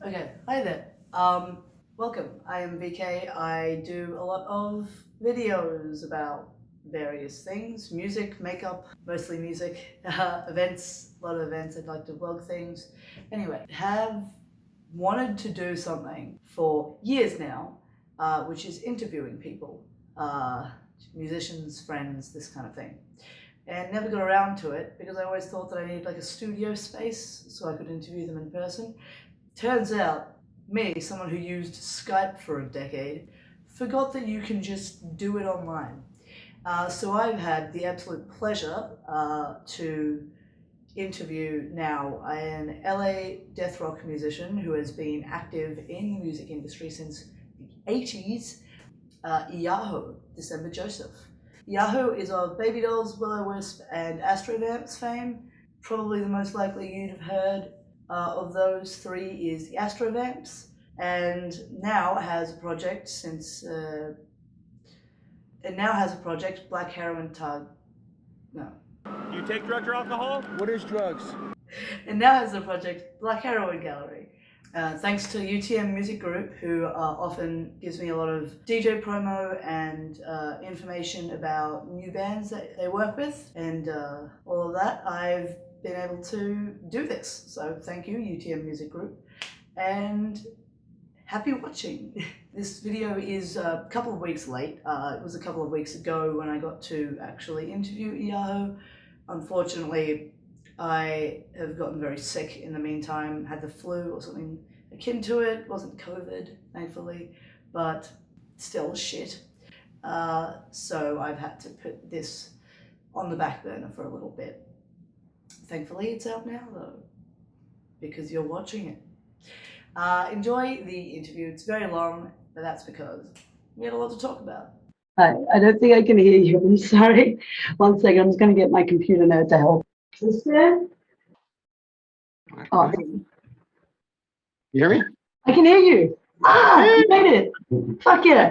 Okay, hi there. Welcome. I am VK. I do a lot of videos about various things, music, makeup, mostly music, events, a lot of events. I'd like to vlog things. Anyway, have wanted to do something for years now, which is interviewing people, musicians, friends, this kind of thing. And never got around to it because I always thought that I needed like a studio space so I could interview them in person. Turns out, me, someone who used Skype for a decade, forgot that you can just do it online. So I've had the absolute pleasure to interview now an LA Deathrock musician who has been active in the music industry since the 80s, Eyajo, December Joseph. Eyajo is of Babydolls, Willow Wisp, and Astrovamps fame. Probably the most likely you'd have heard of those three is the Astrovamps, and now has a project Black Heroin no. You take drugs or alcohol? What is drugs? And now has a project Black Heroin Gallery. Thanks to UTM Music Group, who often gives me a lot of DJ promo and information about new bands that they work with and all of that, I've been able to do this. So thank you, UTM Music Group, and happy watching. This video is a couple of weeks late. It was a couple of weeks ago when I got to actually interview Eyajo. Unfortunately, I have gotten very sick in the meantime, had the flu or something akin to it. It wasn't COVID, thankfully, but still shit. So I've had to put this on the back burner for a little bit. Thankfully, it's out now though, because you're watching it. Enjoy the interview. It's very long, but that's because we had a lot to talk about. Hi, I don't think I can hear you. I'm sorry. One second, I'm just going to get my computer nerd to help. Is this there? Oh, You hear me? I can hear you. You made it. Fuck yeah.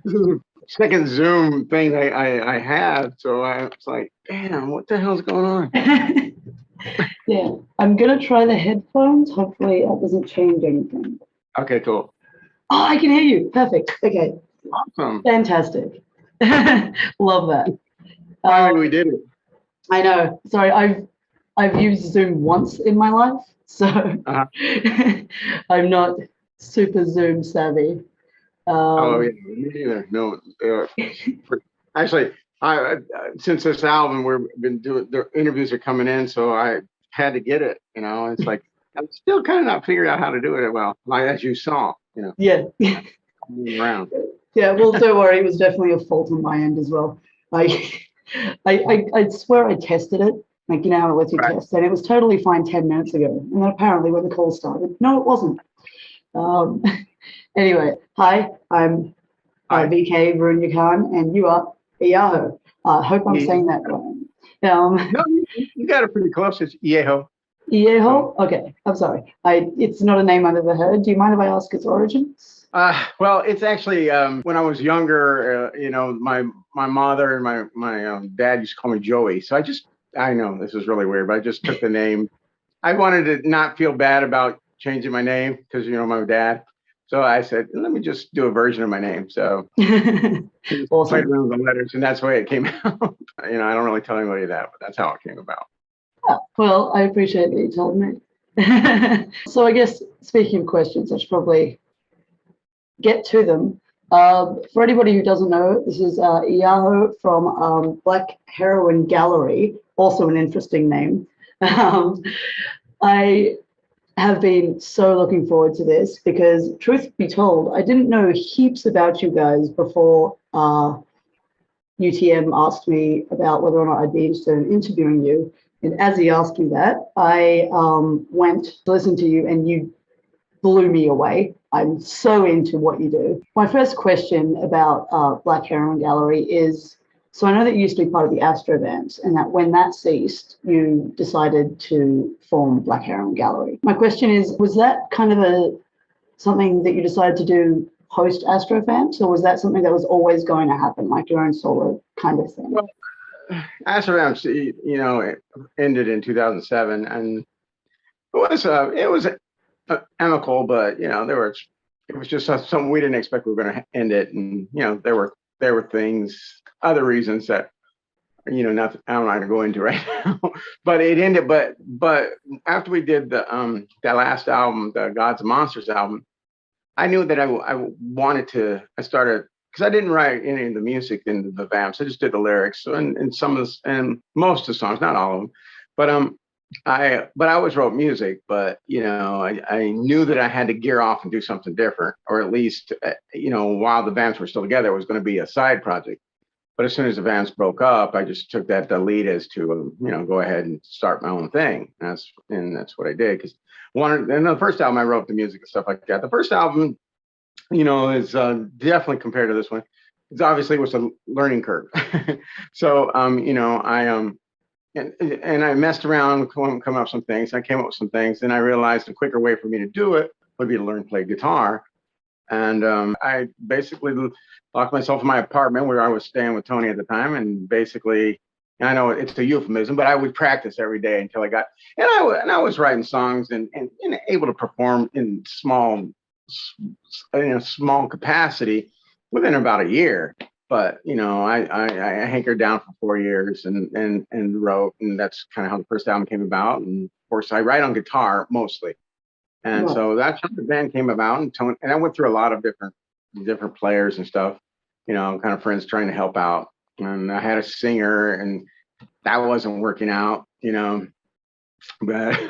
This is the second Zoom thing I had, so I was like, damn, what the hell's going on? Yeah, I'm going to try the headphones. Hopefully that doesn't change anything. Okay, cool. Oh, I can hear you. Perfect. Okay. Awesome. Fantastic. Love that. Finally, we did it. I know. Sorry, I've used Zoom once in my life, so I'm not super Zoom savvy. Oh yeah, me neither. No, actually, I since this album we've been doing, the interviews are coming in, so I had to get it. You know, it's like I'm still kind of not figuring out how to do it well, like as you saw. You know. Yeah. Around. Yeah. Well, don't worry. It was definitely a fault on my end as well. I swear I tested it. Like, you know, how it lets you test, and it was totally fine 10 minutes ago. And then apparently when the call started, no, it wasn't. Anyway, hi, I'm VK Varunyakan, and you are Eyajo. I hope I'm saying that right. No, you got it pretty close. It's Eyajo. Eyajo? Okay, I'm sorry. It's not a name I've ever heard. Do you mind if I ask its origins? Well, it's actually when I was younger, you know, my mother and my dad used to call me Joey. So I know this is really weird, but I just took the name. I wanted to not feel bad about changing my name because, you know, my dad. So I said, let me just do a version of my name. So awesome. Played around with the letters, and that's the way it came out. You know, I don't really tell anybody that, but that's how it came about. Oh, well, I appreciate that you told me. So I guess, speaking of questions, I should probably get to them. For anybody who doesn't know, this is Eyajo from Black Heroin Gallery, also an interesting name. I have been so looking forward to this because, truth be told, I didn't know heaps about you guys before UTM asked me about whether or not I'd be interested in interviewing you. And as he asked me that, I went to listen to you, and you blew me away. I'm so into what you do. My first question about Black Heroin Gallery is, so I know that you used to be part of the Astrovamps, and that when that ceased, you decided to form Black Heroin Gallery. My question is, was that kind of something that you decided to do post Astrovamps, or was that something that was always going to happen, like your own solo kind of thing? Well, Astrovamps, you know, it ended in 2007, and it was amicable, but it was just something we didn't expect we were going to end it, and there were things, other reasons that not I'm not going to go into right now, but it ended. But after we did that last album, the Gods and Monsters album, I knew that I wanted to. I started because I didn't write any of the music in the Vamps. I just did the lyrics and some of the, and most of the songs, not all of them, but I always wrote music, but I knew that I had to gear off and do something different, or at least while the Vamps were still together, it was going to be a side project. But as soon as the Vamps broke up, I just took that the lead as to go ahead and start my own thing. That's what I did, because and the first album I wrote the music and stuff like that. The first album, is definitely, compared to this one, it's obviously was a learning curve. So and I messed around, come up with some things. I came up with some things, and I realized the quicker way for me to do it would be to learn to play guitar. And I basically locked myself in my apartment where I was staying with Tony at the time, and basically, I know it's a euphemism, but I would practice every day until I got, and I was writing songs and able to perform in small capacity within about a year. But I hankered down for 4 years and wrote, and that's kind of how the first album came about. And of course, I write on guitar mostly, and so that's how the band came about. And Tony, and I went through a lot of different players and stuff, kind of friends trying to help out. And I had a singer, and that wasn't working out, but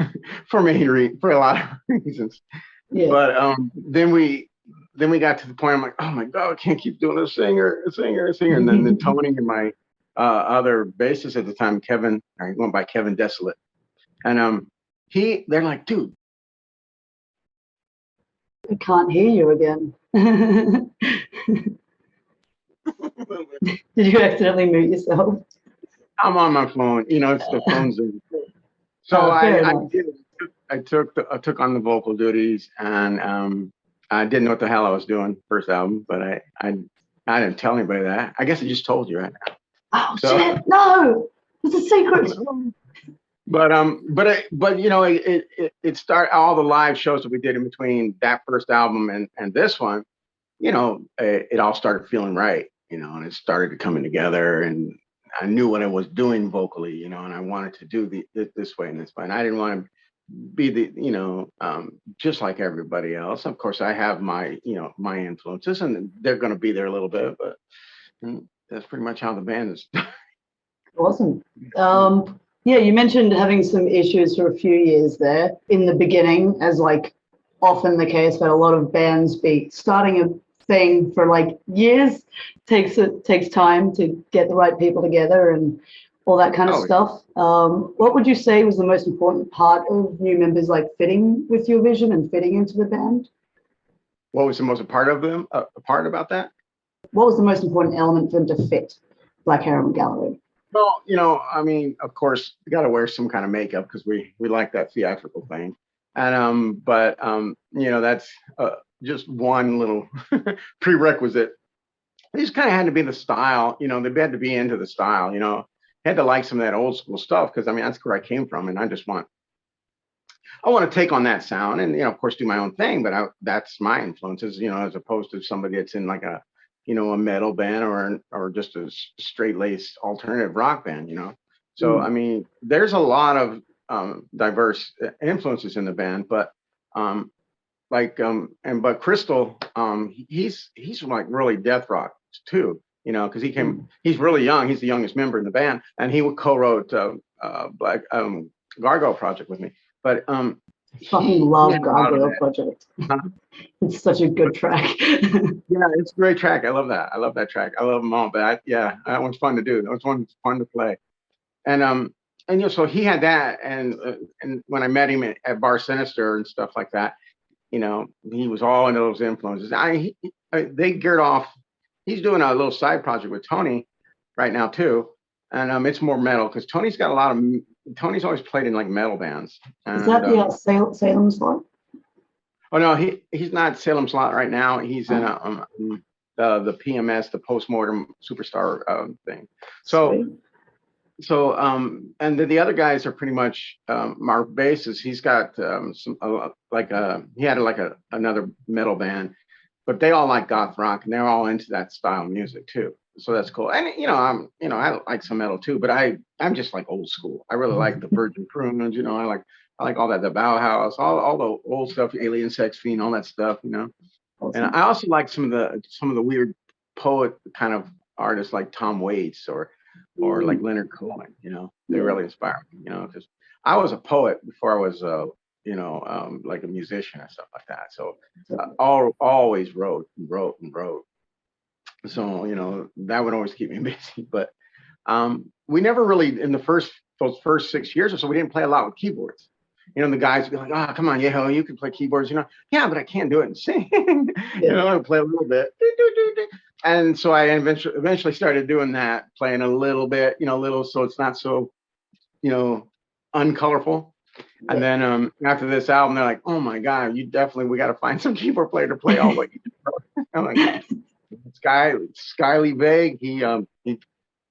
for a lot of reasons. Yeah. But then we got to the point, I'm like, oh my God, I can't keep doing a singer. And then Tony and my other bassist at the time, Kevin, I went by Kevin Desolate. And they're like, dude. I can't hear you again. Did you accidentally mute yourself? I'm on my phone. It's the phone's. So I took on the vocal duties, and I didn't know what the hell I was doing first album, but I didn't tell anybody that. I guess I just told you right now. Oh shit! No, it's a secret. But it started, all the live shows that we did in between that first album and this one. It all started feeling right. And it started coming together, and I knew what I was doing vocally. And I wanted to do this way and this way, and I didn't want to be just like everybody else. Of course, I have my my influences, and they're going to be there a little bit, but that's pretty much how the band is. Awesome. Yeah, you mentioned having some issues for a few years there in the beginning, as like often the case, but a lot of bands be starting a thing for like years. Takes time to get the right people together and all that kind of stuff. What would you say was the most important part of new members like fitting with your vision and fitting into the band? What was the most part about that? What was the most important element for them to fit Black Heroin Gallery? Well, I mean, of course, you got to wear some kind of makeup because we like that theatrical thing. And but that's just one little prerequisite. They just kind of had to be the style. They had to be into the style. Had to like some of that old school stuff, because I mean that's where I came from, and I want to take on that sound, and of course do my own thing. But that's my influences, as opposed to somebody that's in like a a metal band or just a straight laced alternative rock band. So I mean, there's a lot of diverse influences in the band, but but Crystal, he's like really Deathrock too. Because he's really young. He's the youngest member in the band, and he co-wrote Black Gargoyle Project with me. But fucking love Gargoyle Project. Huh? It's such a good track. Yeah, it's a great track. I love that. I love that track. I love them all. But that one's fun to do. That one's fun to play. And so he had that, and when I met him at Bar Sinister and stuff like that, he was all into those influences. They geared off. He's doing a little side project with Tony right now too, and it's more metal, because Tony's always played in like metal bands. Is that the Salem Slot? Oh no, he's not Salem Slot right now. He's in the PMS, the Postmortem Superstar thing. So, So and the other guys are pretty much our bassist. He's got some he had like another metal band, but they all like goth rock and they're all into that style of music too. So that's cool. And I like some metal too, but I'm just like old school. I really like the Virgin Prunes. I like all that, the Bauhaus, all the old stuff, Alien Sex Fiend, all that stuff. And Awesome. I also like some of the weird poet kind of artists like Tom Waits or like Leonard Cohen. They Yeah. really inspire me. Because I was a poet before I was like a musician and stuff like that. So always wrote and wrote and wrote. So that would always keep me busy. But we never really in those first 6 years or so we didn't play a lot with keyboards. The guys would be like, "Oh, come on, Eyajo, you can play keyboards." Yeah, but I can't do it and sing. Yeah. I play a little bit. And so I eventually started doing that, playing a little bit, little, so it's not so, uncolorful. And Yeah. then after this album, they're like, "Oh my God, we got to find some keyboard player to play all what you do." I'm like, Skyly Vague, he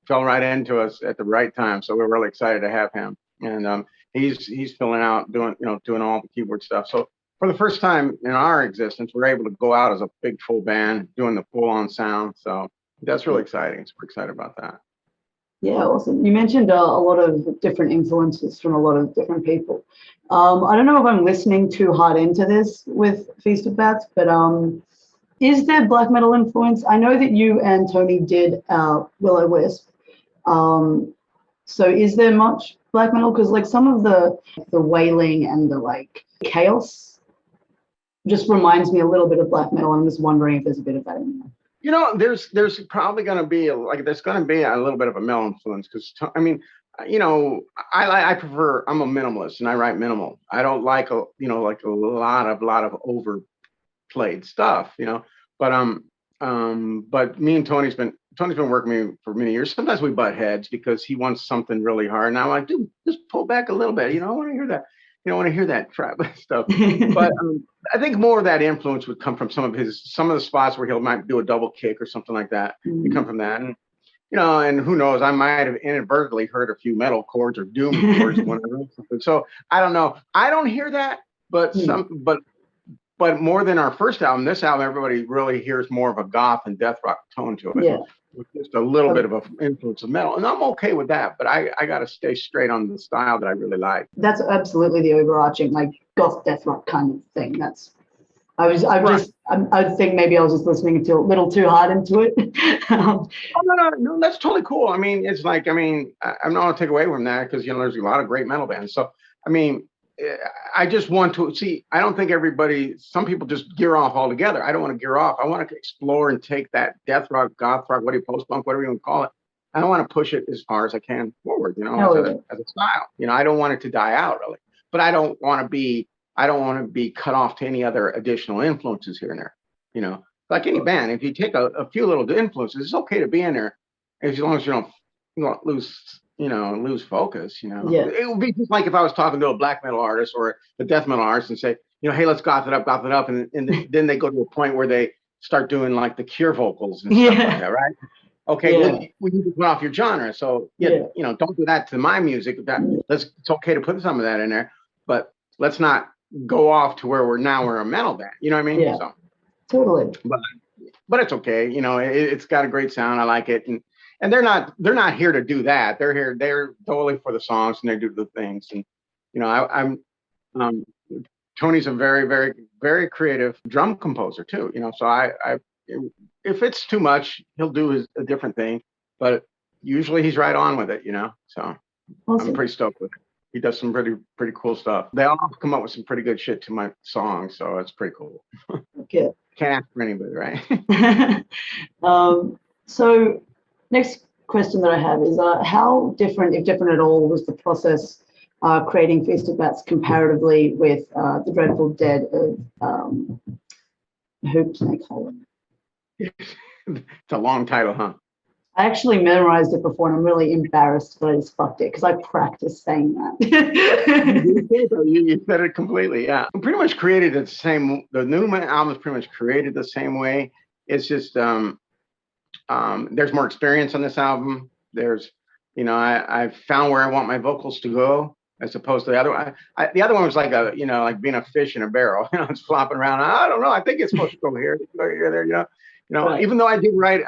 fell right into us at the right time, so we're really excited to have him. And he's filling out, doing all the keyboard stuff. So for the first time in our existence, we're able to go out as a big full band, doing the full on sound. So that's really exciting. So we're excited about that. Yeah, awesome. You mentioned a lot of different influences from a lot of different people. I don't know if I'm listening too hard into this with Feast of Bats, but is there black metal influence? I know that you and Tony did Willow Wisp. So is there much black metal? Because like some of the wailing and the like chaos just reminds me a little bit of black metal. I'm just wondering if there's a bit of that in there. There's probably going to be there's going to be a little bit of a metal influence because I prefer, I'm a minimalist and I write minimal. I don't like like a lot of overplayed stuff, but me and Tony's been working with me for many years. Sometimes we butt heads because he wants something really hard, and I'm like, dude, just pull back a little bit. I want to hear that. I want to hear that trap stuff. But I think more of that influence would come from some of the spots where he might do a double kick or something like that. It come from that, and and who knows? I might have inadvertently heard a few metal chords or doom chords when I wrote something. So I don't know. I don't hear that, but but more than our first album, this album, everybody really hears more of a goth and Deathrock tone to it. Yeah. With just a little bit of an influence of metal. And I'm okay with that, but I got to stay straight on the style that I really like. That's absolutely the overarching, like, goth Deathrock kind of thing. I think maybe I was just listening to a little too hard into it. No, that's totally cool. I mean, it's like, I'm not going to take away from that because, there's a lot of great metal bands. So, I just want to see, I don't think some people just gear off altogether. I don't want to gear off. I want to explore and take that death rock, goth rock, post-punk, whatever you want to call it. I don't want to push it as far as I can forward, as a style. I don't want it to die out really, but I don't want to be cut off to any other additional influences here and there. Like any band, if you take a few little influences, it's okay to be in there as long as you don't lose focus. Yeah. It would be just like if I was talking to a black metal artist or a death metal artist and say, hey, let's goth it up, and then they go to a point where they start doing like the Cure vocals and stuff like that, right? Okay, well, we need to put off your genre, so don't do that to my music. It's okay to put some of that in there, but let's not go off to where we're a metal band. You know what I mean? Yeah. So, totally. But it's okay. It's got a great sound. I like it, and they're not here to do that. They're totally for the songs and they do the things. And I'm Tony's a very, very, very creative drum composer too. So I if it's too much, he'll do a different thing, but usually he's right on with it. So awesome. I'm pretty stoked with it. He does some pretty cool stuff. They all come up with some pretty good shit to my songs, so it's pretty cool. Okay. Can't ask for anybody, right? So next question that I have is how different, if different at all, was the process creating Feast of Bats comparatively with the Dreadful Dead of Hoop Snake Holland? It's a long title, huh? I actually memorized it before and I'm really embarrassed that I just fucked it because I practiced saying that. You said it completely, yeah. Pretty much created the same, the new album is pretty much created the same way. It's just, there's more experience on this album. There's I found where I want my vocals to go, as opposed to the other one. The other one was like like being a fish in a barrel. It's flopping around. I don't know. I think it's supposed to go here, go here, there. Right. Even though I did write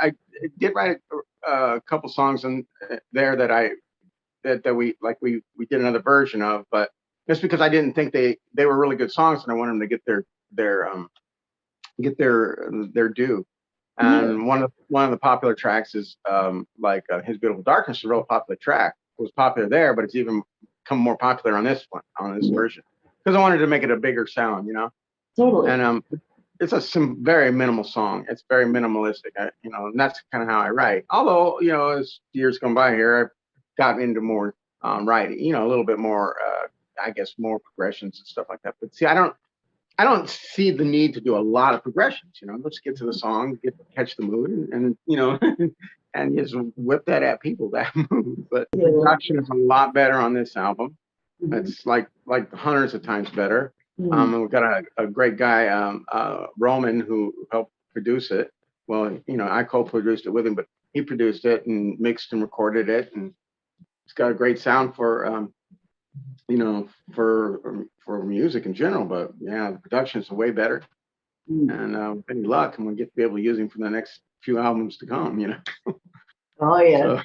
a couple songs in there that we did another version of, but just because I didn't think they were really good songs, and I wanted them to get their due. Yeah. And one of the popular tracks is His Beautiful Darkness is a real popular track. It was popular there, but it's even become more popular on this version, because I wanted to make it a bigger sound, Totally. And it's very minimal song. It's very minimalistic, and that's kind of how I write. Although, as years gone by here, I've gotten into more writing, a little bit more, I guess, more progressions and stuff like that. But see, I don't see the need to do a lot of progressions. Let's get to the song, catch the mood, and and just whip that at people, that mood. But the production is a lot better on this album. It's like hundreds of times better. And we've got a great guy, Roman, who helped produce it. Well, I co-produced it with him, but he produced it and mixed and recorded it, and it's got a great sound for for music in general. But yeah, the production is way better, and any luck, and we'll get to be able to use him for the next few albums to come. Oh yeah.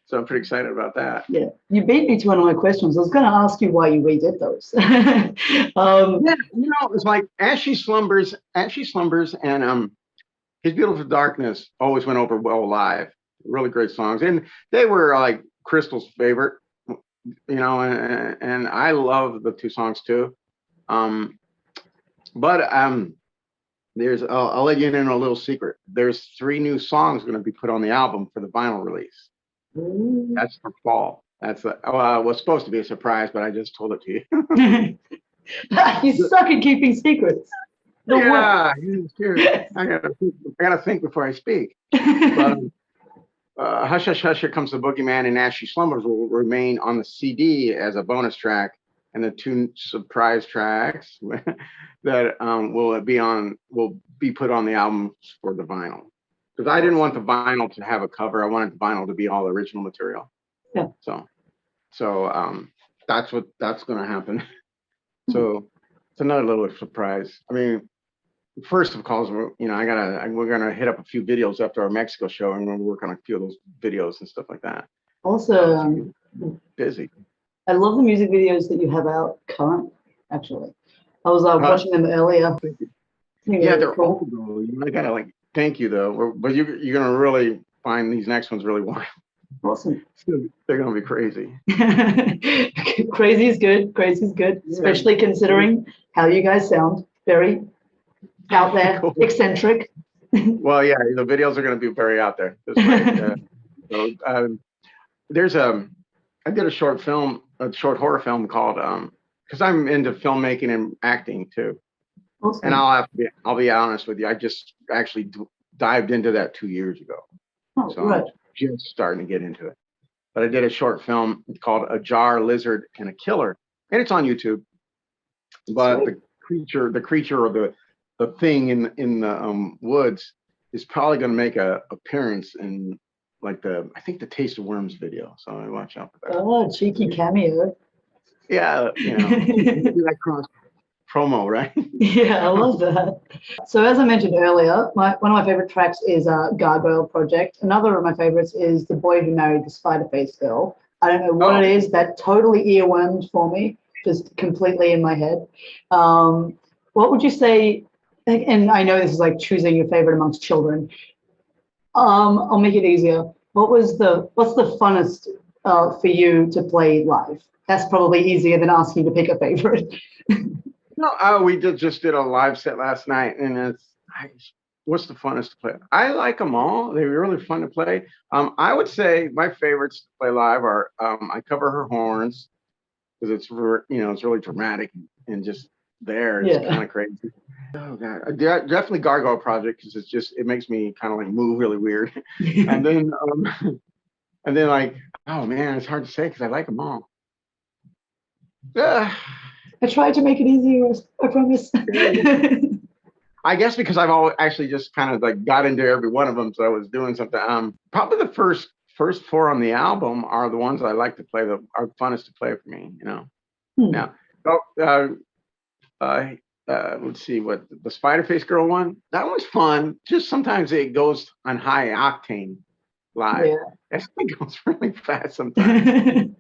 So I'm pretty excited about that. Yeah, you beat me to one of my questions. I was going to ask you why you redid those. Yeah, it was like As She Slumbers, and His Beautiful Darkness always went over well live. Really great songs, and they were like Crystal's favorite. And I love the two songs too. But I'll let you in a little secret. There's 3 new songs going to be put on the album for the vinyl release. That's for fall. It was supposed to be a surprise, but I just told it to you. You suck at keeping secrets. Yeah, I gotta think before I speak. But, Hush Hush Hush, Here Comes the Boogeyman, and As She Slumbers will remain on the CD as a bonus track, and the 2 surprise tracks that will be put on the album for the vinyl. Because I didn't want the vinyl to have a cover. I wanted the vinyl to be all original material. Yeah. So that's going to happen. So it's another little surprise. I mean, first of all, we're gonna hit up a few videos after our Mexico show, and we're gonna work on a few of those videos and stuff like that. Also, busy. I love the music videos that you have out current. Actually, I was watching them earlier. Yeah, they're cool. Old though. I gotta thank you though. But you're gonna really find these next ones really wild. Awesome. They're gonna be crazy. Crazy is good. Crazy is good, especially considering how you guys sound. Very out there, cool. Eccentric. Well, yeah, the videos are going to be very out there. I did a short horror film called because I'm into filmmaking and acting too. Awesome. And I'll be honest with you, I just actually dived into that 2 years ago. Oh, so right. I'm just starting to get into it. But I did a short film called A Jar, Lizard, and a Killer, and it's on YouTube. But the creature or the thing in the woods is probably going to make a appearance in I think the Taste of Worms video. So I watch out for that. Oh, cheeky cameo. Yeah, do that cross promo, right? Yeah, I love that. So as I mentioned earlier, one of my favorite tracks is Gargoyle Project. Another of my favorites is The Boy Who Married the Spider-Face Girl. I don't know what it is that totally earwormed for me, just completely in my head. What would you say? And I know this is choosing your favorite amongst children. I'll make it easier. What's the funnest for you to play live? That's probably easier than asking you to pick a favorite. No, we just did a live set last night, and what's the funnest to play? I like them all. They're really fun to play. I would say my favorites to play live are I Cover Her Horns, because it's really dramatic and just there. It's kind of crazy. Oh god, definitely Gargoyle Project, because it makes me kind of move really weird. and then oh man, it's hard to say because I like them all. I tried to make it easier, I promise. I guess because I've always actually just kind of got into every one of them, so I was doing something. Probably the first first four on the album are the ones I like to play, are the funnest to play for me, you know. Hmm. Now, let's see, what the Spider Face Girl one, that was fun. Just sometimes it goes on high octane live. Yeah. It goes really fast sometimes.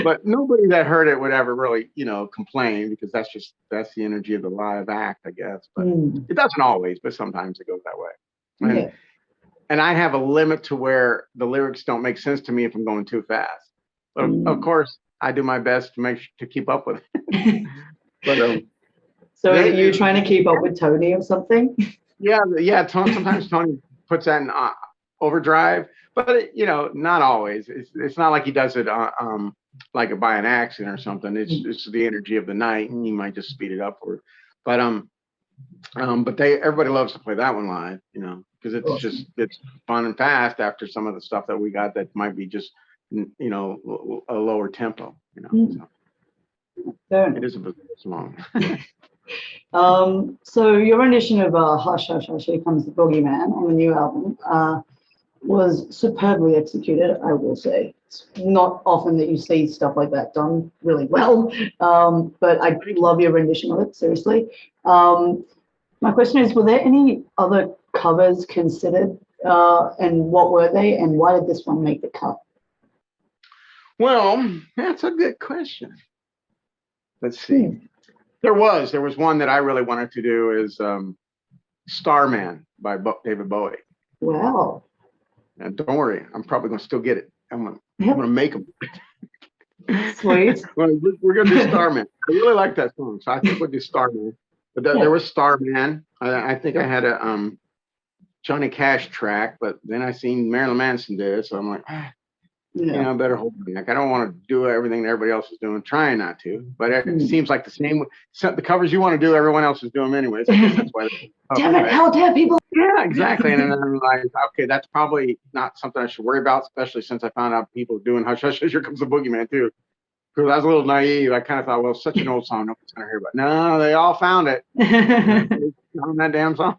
But nobody that heard it would ever really, you know, complain, because that's the energy of the live act, I guess. But it doesn't always, but sometimes it goes that way. And I have a limit to where the lyrics don't make sense to me if I'm going too fast. But of course, I do my best to keep up with it. But so are you trying to keep up with Tony or something? Yeah. Sometimes Tony puts that in overdrive, but you know, not always. It's not like he does it like by an accident or something. It's the energy of the night, and he might just speed it up for. But everybody loves to play that one live, you know, because it's fun and fast after some of the stuff that we got that might be just, you know, a lower tempo, you know. So it is a bit long. So your rendition of Hush Hush Hush Here Comes the Boogeyman on the new album was superbly executed, I will say. It's not often that you see stuff like that done really well, but I love your rendition of it, seriously. My question is, were there any other covers considered, and what were they, and why did this one make the cut? Well, that's a good question. Let's see. There was one that I really wanted to do, is Starman by David Bowie. Wow. And don't worry, I'm probably going to still get it. I'm going to make them. Sweet. We're going to do Starman. I really like that song, so I think we'll do Starman. But there was Starman. I think I had a Johnny Cash track, but then I seen Marilyn Manson did it, so I'm like, you know, I better hold back. I don't want to do everything that everybody else is doing, trying not to. But it seems like the covers you want to do, everyone else is doing anyways. I guess that's why. Damn it! How dare people? Yeah, exactly. And then I'm like, okay, that's probably not something I should worry about, especially since I found out people doing Hush Hush Hush Here Comes the Boogeyman too. Because I was a little naive. I kind of thought, well, it's such an old song, nobody's gonna hear about it. No, they all found it on that damn song.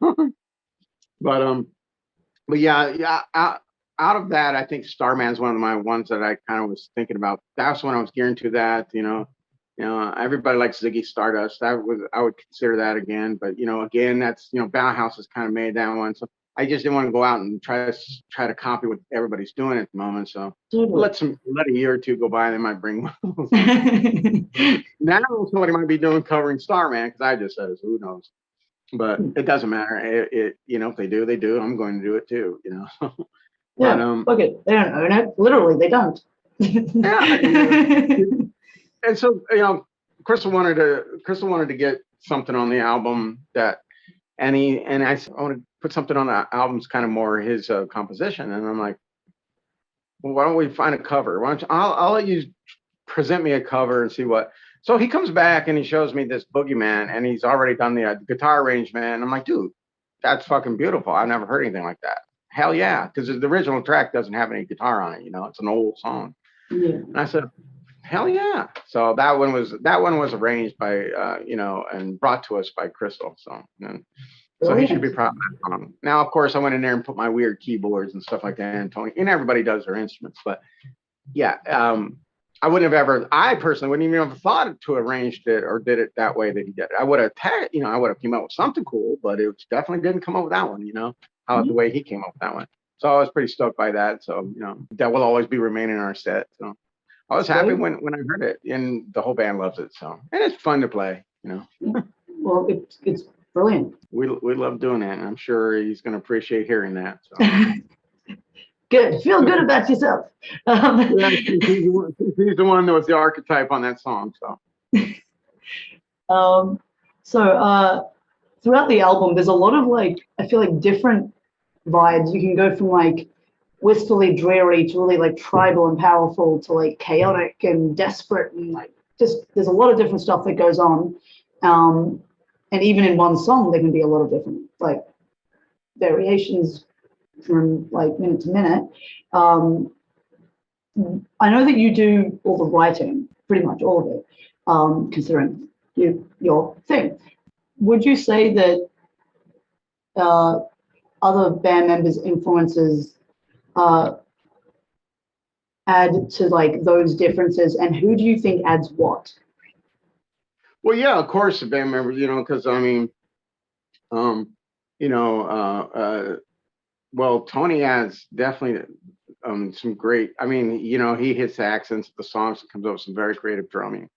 But yeah. Out of that, I think Starman's one of my ones that I kind of was thinking about. That's when I was gearing to that. You know, everybody likes Ziggy Stardust. I would consider that again. But you know, again, that's, you know, Bauhaus has kind of made that one. So I just didn't want to go out and try to copy what everybody's doing at the moment. So let a year or two go by, and they might bring one. Now somebody might be covering Starman, because I just said it, so who knows? But it doesn't matter. You know, if they do, they do. I'm going to do it too. You know. Yeah, look it. They don't own it. Literally, they don't. And so, you know, Crystal wanted to get something on the album that, and I said, I want to put something on the album's kind of more his composition. And I'm like, well, why don't we find a cover? Why don't you, I'll let you present me a cover and see what. So he comes back and he shows me this Boogeyman, and he's already done the guitar arrangement. And I'm like, dude, that's fucking beautiful. I've never heard anything like that. Hell yeah, because the original track doesn't have any guitar on it. You know, it's an old song. Yeah. And I said, hell yeah. So that one was arranged by you know, and brought to us by Crystal. So he should be proud of that song. Now, of course, I went in there and put my weird keyboards and stuff like that, and Tony, and everybody does their instruments. But yeah, I personally wouldn't even have thought to arranged it or did it that way that he did it. I would have came up with something cool, but it definitely didn't come up with that one, you know, the way he came up with that one. So I was pretty stoked by that. So, you know, that will always be remaining in our set. So I was happy when I heard it, and the whole band loves it. So, and it's fun to play, you know. Well, it's brilliant. We love doing that, and I'm sure he's going to appreciate hearing that. So. Good. Feel good about yourself. Yeah, he's the one that was the archetype on that song. So. Throughout the album, there's a lot of I feel like different vibes. You can go from wistfully dreary to really tribal and powerful to chaotic and desperate, and just there's a lot of different stuff that goes on. And even in one song, there can be a lot of different variations from minute to minute. I know that you do all the writing, pretty much all of it, considering your thing. Would you say that other band members' influences add to like those differences, and who do you think adds what? Well, yeah, of course, the band members, because I mean, um, you know, well, Tony has definitely some great. I mean, he hits the accents of the songs and comes up with some very creative drumming.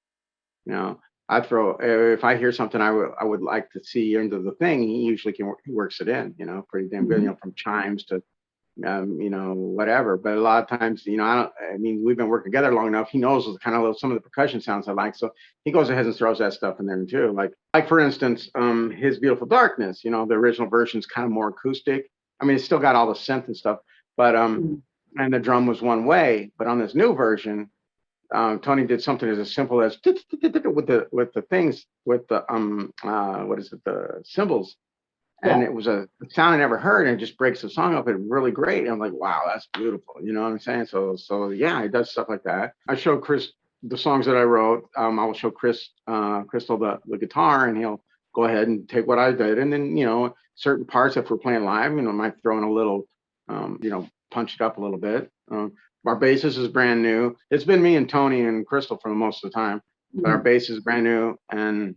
You know, I throw if I hear something I would like to see into the thing. He usually he works it in. Pretty damn good. From chimes to whatever. But a lot of times, I mean, we've been working together long enough. He knows kind of some of the percussion sounds I like, so he goes ahead and throws that stuff in there too. Like for instance, his Beautiful Darkness. The original version's kind of more acoustic. I mean, it's still got all the synth and stuff, but and the drum was one way. But on this new version, Tony did something as simple as with the things with the what is it, the cymbals. And it was a sound I never heard, and it just breaks the song up and really great. And I'm like, wow, that's beautiful. You know what I'm saying? So yeah, he does stuff like that. I show Chris the songs that I wrote. I will show Crystal the guitar, and he'll go ahead and take what I did. And then, certain parts, if we're playing live, I might throw in a little, punch it up a little bit. Our bassist is brand new. It's been me and Tony and Crystal for most of the time, but our bass is brand new, and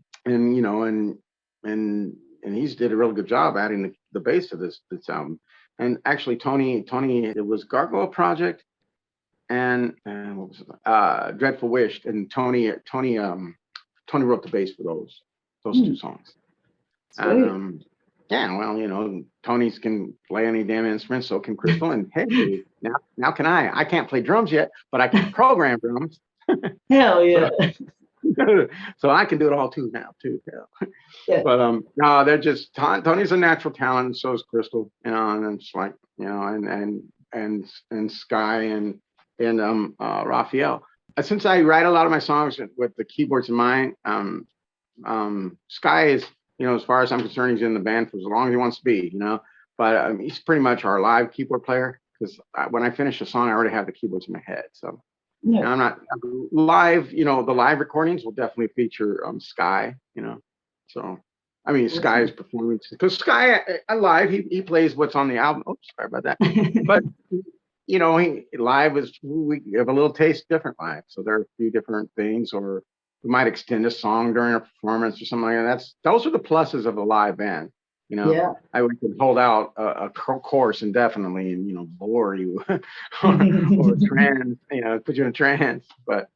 he's did a really good job adding the bass to this album. And actually, Tony, it was Gargoyle Project and what was it? Dreadful Wish, and Tony wrote the bass for those two songs. Sweet. And yeah, well, Tony's can play any damn instrument, so can Crystal. And hey, now can I? I can't play drums yet, but I can program drums. Hell yeah. So I can do it all too now too. Yeah. But no, they're just Tony's a natural talent, and so is Crystal. And it's like and Sky and Raphael. Since I write a lot of my songs with the keyboards in mind, Sky is, as far as I'm concerned, he's in the band for as long as he wants to be. But he's pretty much our live keyboard player, because when I finish a song, I already have the keyboards in my head. So. Yeah. I'm not live, the live recordings will definitely feature Sky, So I mean, Sky's performance, because Sky live, he plays what's on the album. Oops, sorry about that. But he live we have a little taste different live. So there are a few different things, or we might extend a song during a performance or something like that. Those are the pluses of a live band. I would hold out a course indefinitely and bore you or trance, put you in a trance. But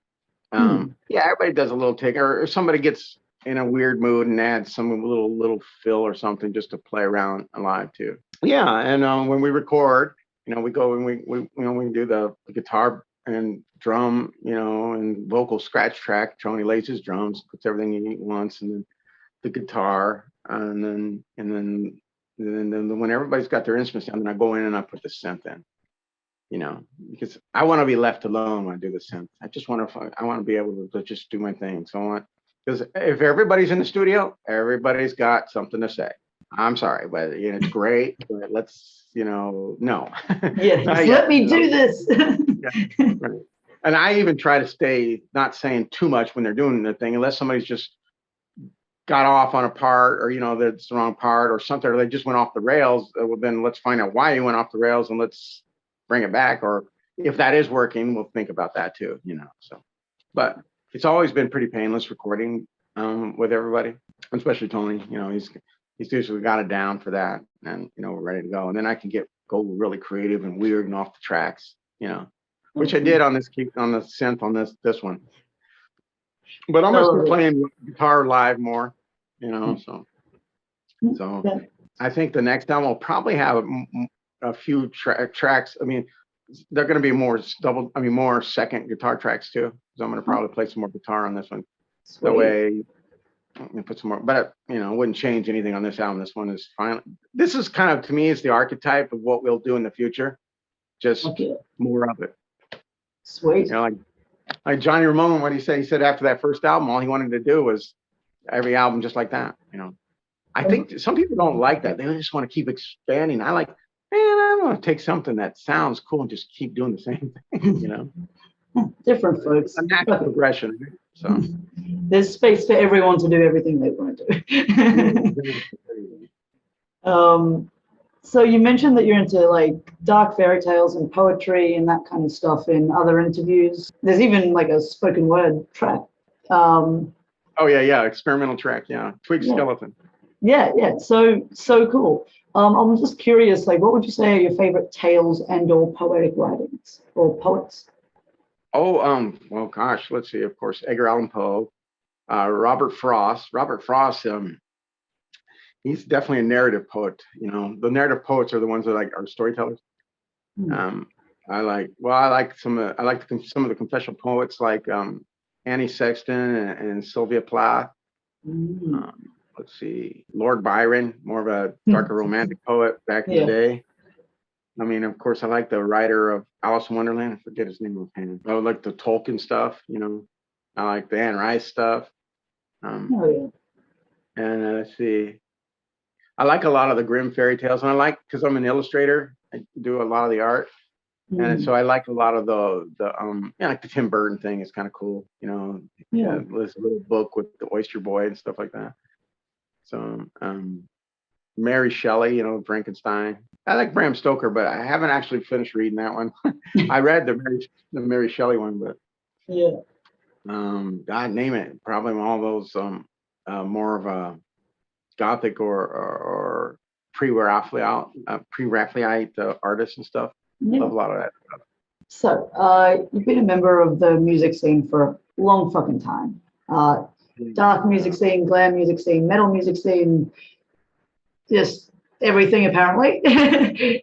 yeah, everybody does a little take, or somebody gets in a weird mood and adds some little fill or something just to play around live too. Yeah, and when we record, we go and we do the guitar and drum, and vocal scratch track. Tony lays his drums, puts everything he wants, and then the guitar. And then when everybody's got their instruments down, then I go in and I put the synth in, because I want to be left alone when I do the synth. I want to be able to just do my thing. Because if everybody's in the studio, everybody's got something to say. I'm sorry, but it's great, but let's, no. Yeah, let me do this. Yeah, right. And I even try to stay not saying too much when they're doing the thing, unless somebody's just got off on a part, or that's the wrong part or something, or they just went off the rails. Well, then let's find out why you went off the rails and let's bring it back. Or if that is working, we'll think about that too. So, but it's always been pretty painless recording with everybody, especially Tony. He's usually got it down for that, and we're ready to go. And then I can go really creative and weird and off the tracks, which I did on the synth on this one. But I'm gonna start playing guitar live more, So I think the next album will probably have a few tracks. I mean, they're going to be more second guitar tracks too. So I'm going to probably play some more guitar on this one. Sweet. That way, put some more. But I wouldn't change anything on this album. This one is fine. This is kind of, to me, is the archetype of what we'll do in the future. Just more of it. Sweet. Like Johnny Ramone, what he said after that first album, all he wanted to do was every album just like that. I think some people don't like that. They just want to keep expanding. I want to take something that sounds cool and just keep doing the same thing, Different folks. A natural progression. So there's space for everyone to do everything they want to do. So you mentioned that you're into like dark fairy tales and poetry and that kind of stuff in other interviews. There's even like a spoken word track. Um, Oh yeah, experimental track, yeah, Twig yeah, Skeleton. yeah. So cool. I'm just curious, like, what would you say are your favorite tales and/or poetic writings or poets? Oh, well, gosh, let's see. Of course, Edgar Allan Poe, Robert Frost. Robert Frost, he's definitely a narrative poet. You know, the narrative poets are the ones that are storytellers. Hmm. Um, I like some of the confessional poets like Annie Sexton and Sylvia Plath. Mm. Um, let's see, Lord Byron, more of a darker romantic poet back in the Yeah. day. I mean, of course, I like the writer of Alice in Wonderland. I forget his name offhand. I like the Tolkien stuff. You know, I like the Anne Rice stuff. Um, Oh yeah. and let's see, I like a lot of the Grimm fairy tales, and I like because I'm an illustrator. I do a lot of the art, and Mm. so I like a lot of yeah, like the Tim Burton thing is kind of cool. You know, Yeah. this little book with the Oyster Boy and stuff like that. So, Mary Shelley, you know, Frankenstein. I like Bram Stoker, but I haven't actually finished reading that one. I read the Mary Shelley one, but Yeah. God name it, probably all those more of a Gothic or pre-Raphaelite artists and stuff. Yeah. Love a lot of that. So, you've been a member of the music scene for a long fucking time. Dark music scene, glam music scene, metal music scene, just everything apparently.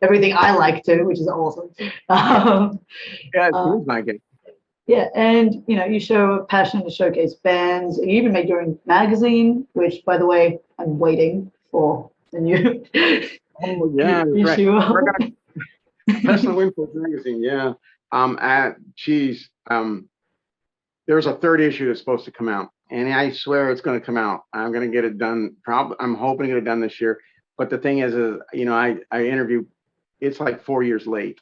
Everything I like to, which is awesome. Um, Yeah, it uh, seems like it. yeah, and you know, you show a passion to showcase bands. You even made your own magazine, which, by the way, I'm waiting for the new Oh yeah, that's right. issue I of. forgot Personal Info magazine. Yeah. Geez. There's a third issue that's supposed to come out, and I swear it's going to come out. I'm going to get it done. Probably, I'm hoping to get it done this year. But the thing is you know, I interview. It's like 4 years late,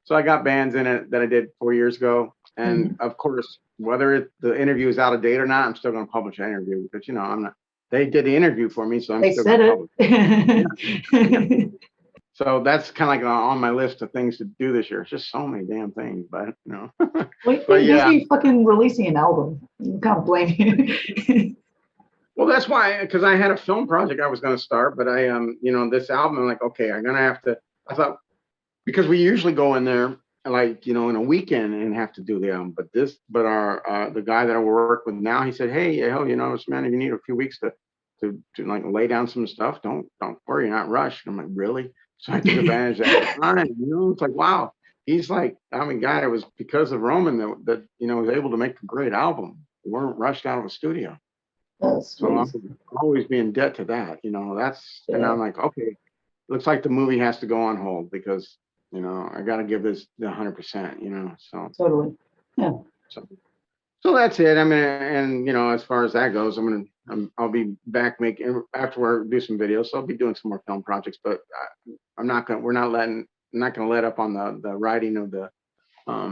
so I got bands in it that I did 4 years ago, and Mhm. of course, whether the interview is out of date or not, I'm still going to publish an interview because you know I'm not. They did the interview for me, so I'm They still going said to publish. Yeah, yeah. it. So that's kind of like on my list of things to do this year. It's just so many damn things, but you know, Well, you've but been yeah. busy fucking releasing an album. You can't blame you. Well, that's why, because I had a film project I was going to start, but you know, this album, I'm like, okay, I'm going to have to. I thought because we usually go in there like, you know, in a weekend and have to do the album, but our the guy that I work with now, he said, hey, hell, you know, man, if you need a few weeks to like lay down some stuff, don't worry, you're not rushed. I'm like, really? So I took advantage of that time. You know, it's like, wow. He's like, I mean, God, it was because of Roman that you know was able to make a great album. We weren't rushed out of a studio. That's So sweet. I'm always be in debt to that, you know. And Yeah, I'm like, okay, looks like the movie has to go on hold because, you know, I got to give this the 100%, you know. totally. Yeah. So, so that's it. I mean, and you know, as far as that goes, I'll be back making after we do some videos. So I'll be doing some more film projects, but I'm not gonna let up on the writing of the,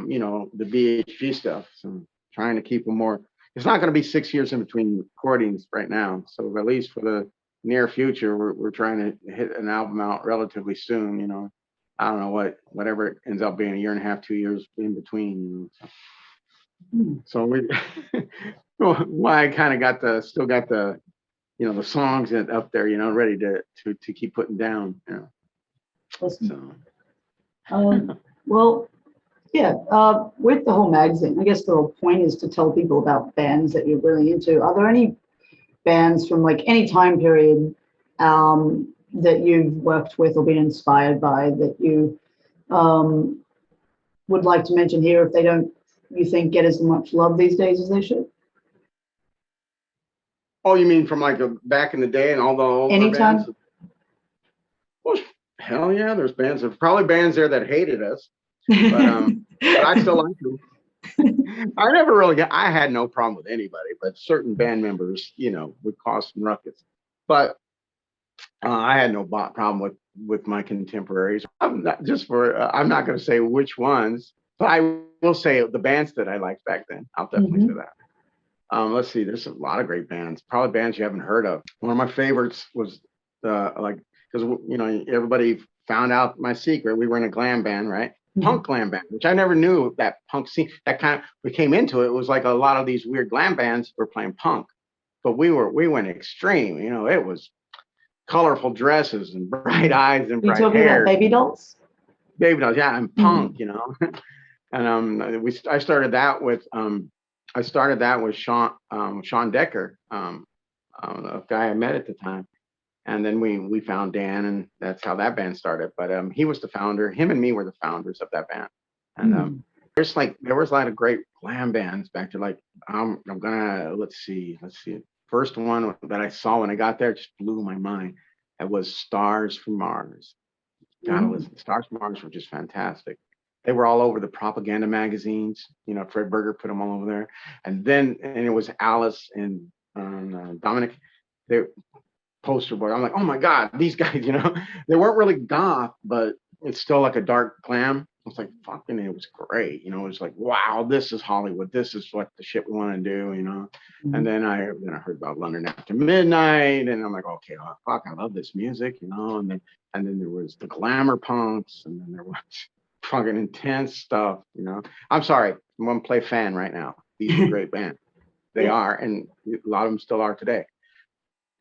you know, the BHG stuff. So I'm trying to keep them more. It's not going to be 6 years in between recordings right now. So at least for the near future, we're trying to hit an album out relatively soon. You know, I don't know whatever it ends up being, a year and a half, 2 years in between. You know, Hmm. so we why I kind of still got the you know the songs up there, you know, ready to keep putting down. You know, Listen. so. Well, yeah, with the whole magazine, I guess the whole point is to tell people about bands that you're really into. Are there any bands from like any time period that you've worked with or been inspired by that you um, would like to mention here if they don't, you think, get as much love these days as they should? Oh, you mean from like back in the day and all the older bands? Anytime? Well, hell yeah, there's probably bands there that hated us, but but I still like them. I had no problem with anybody, but certain band members, you know, would cause some ruckus. But I had no problem with my contemporaries. I'm not going to say which ones, but I will say the bands that I liked back then. I'll definitely say Mm-hmm. that. Let's see. There's a lot of great bands. Probably bands you haven't heard of. One of my favorites was like because you know everybody found out my secret. We were in a glam band, right? Punk glam band, which I never knew that punk scene. That kind of we came into it. It was like a lot of these weird glam bands were playing punk, but we went extreme. You know, it was colorful dresses and bright eyes and You bright talking about hair. Babydolls? Babydolls, yeah, and punk, you know. And I started that with Sean Decker, a guy I met at the time. And then we found Dan, and that's how that band started. But he was the founder. Him and me were the founders of that band. And there was a lot of great glam bands back to like I'm gonna let's see. First one that I saw when I got there just blew my mind. It was Stars from Mars. Gotta listen. Stars from Mars were just fantastic. They were all over the propaganda magazines. You know, Fred Berger put them all over there. And it was Alice and Dominic. They poster board. I'm like, oh my God, these guys, you know, they weren't really goth, but it's still like a dark glam. It's like fucking, it was great. You know, it was like, wow, this is Hollywood. This is what the shit we want to do, you know. And then I heard about London After Midnight, and I'm like, okay, oh, fuck, I love this music, you know. And then there was the glamour punks, and then there was fucking intense stuff, you know. I'm sorry, I'm gonna play fan right now. These are great bands. They are, and a lot of them still are today.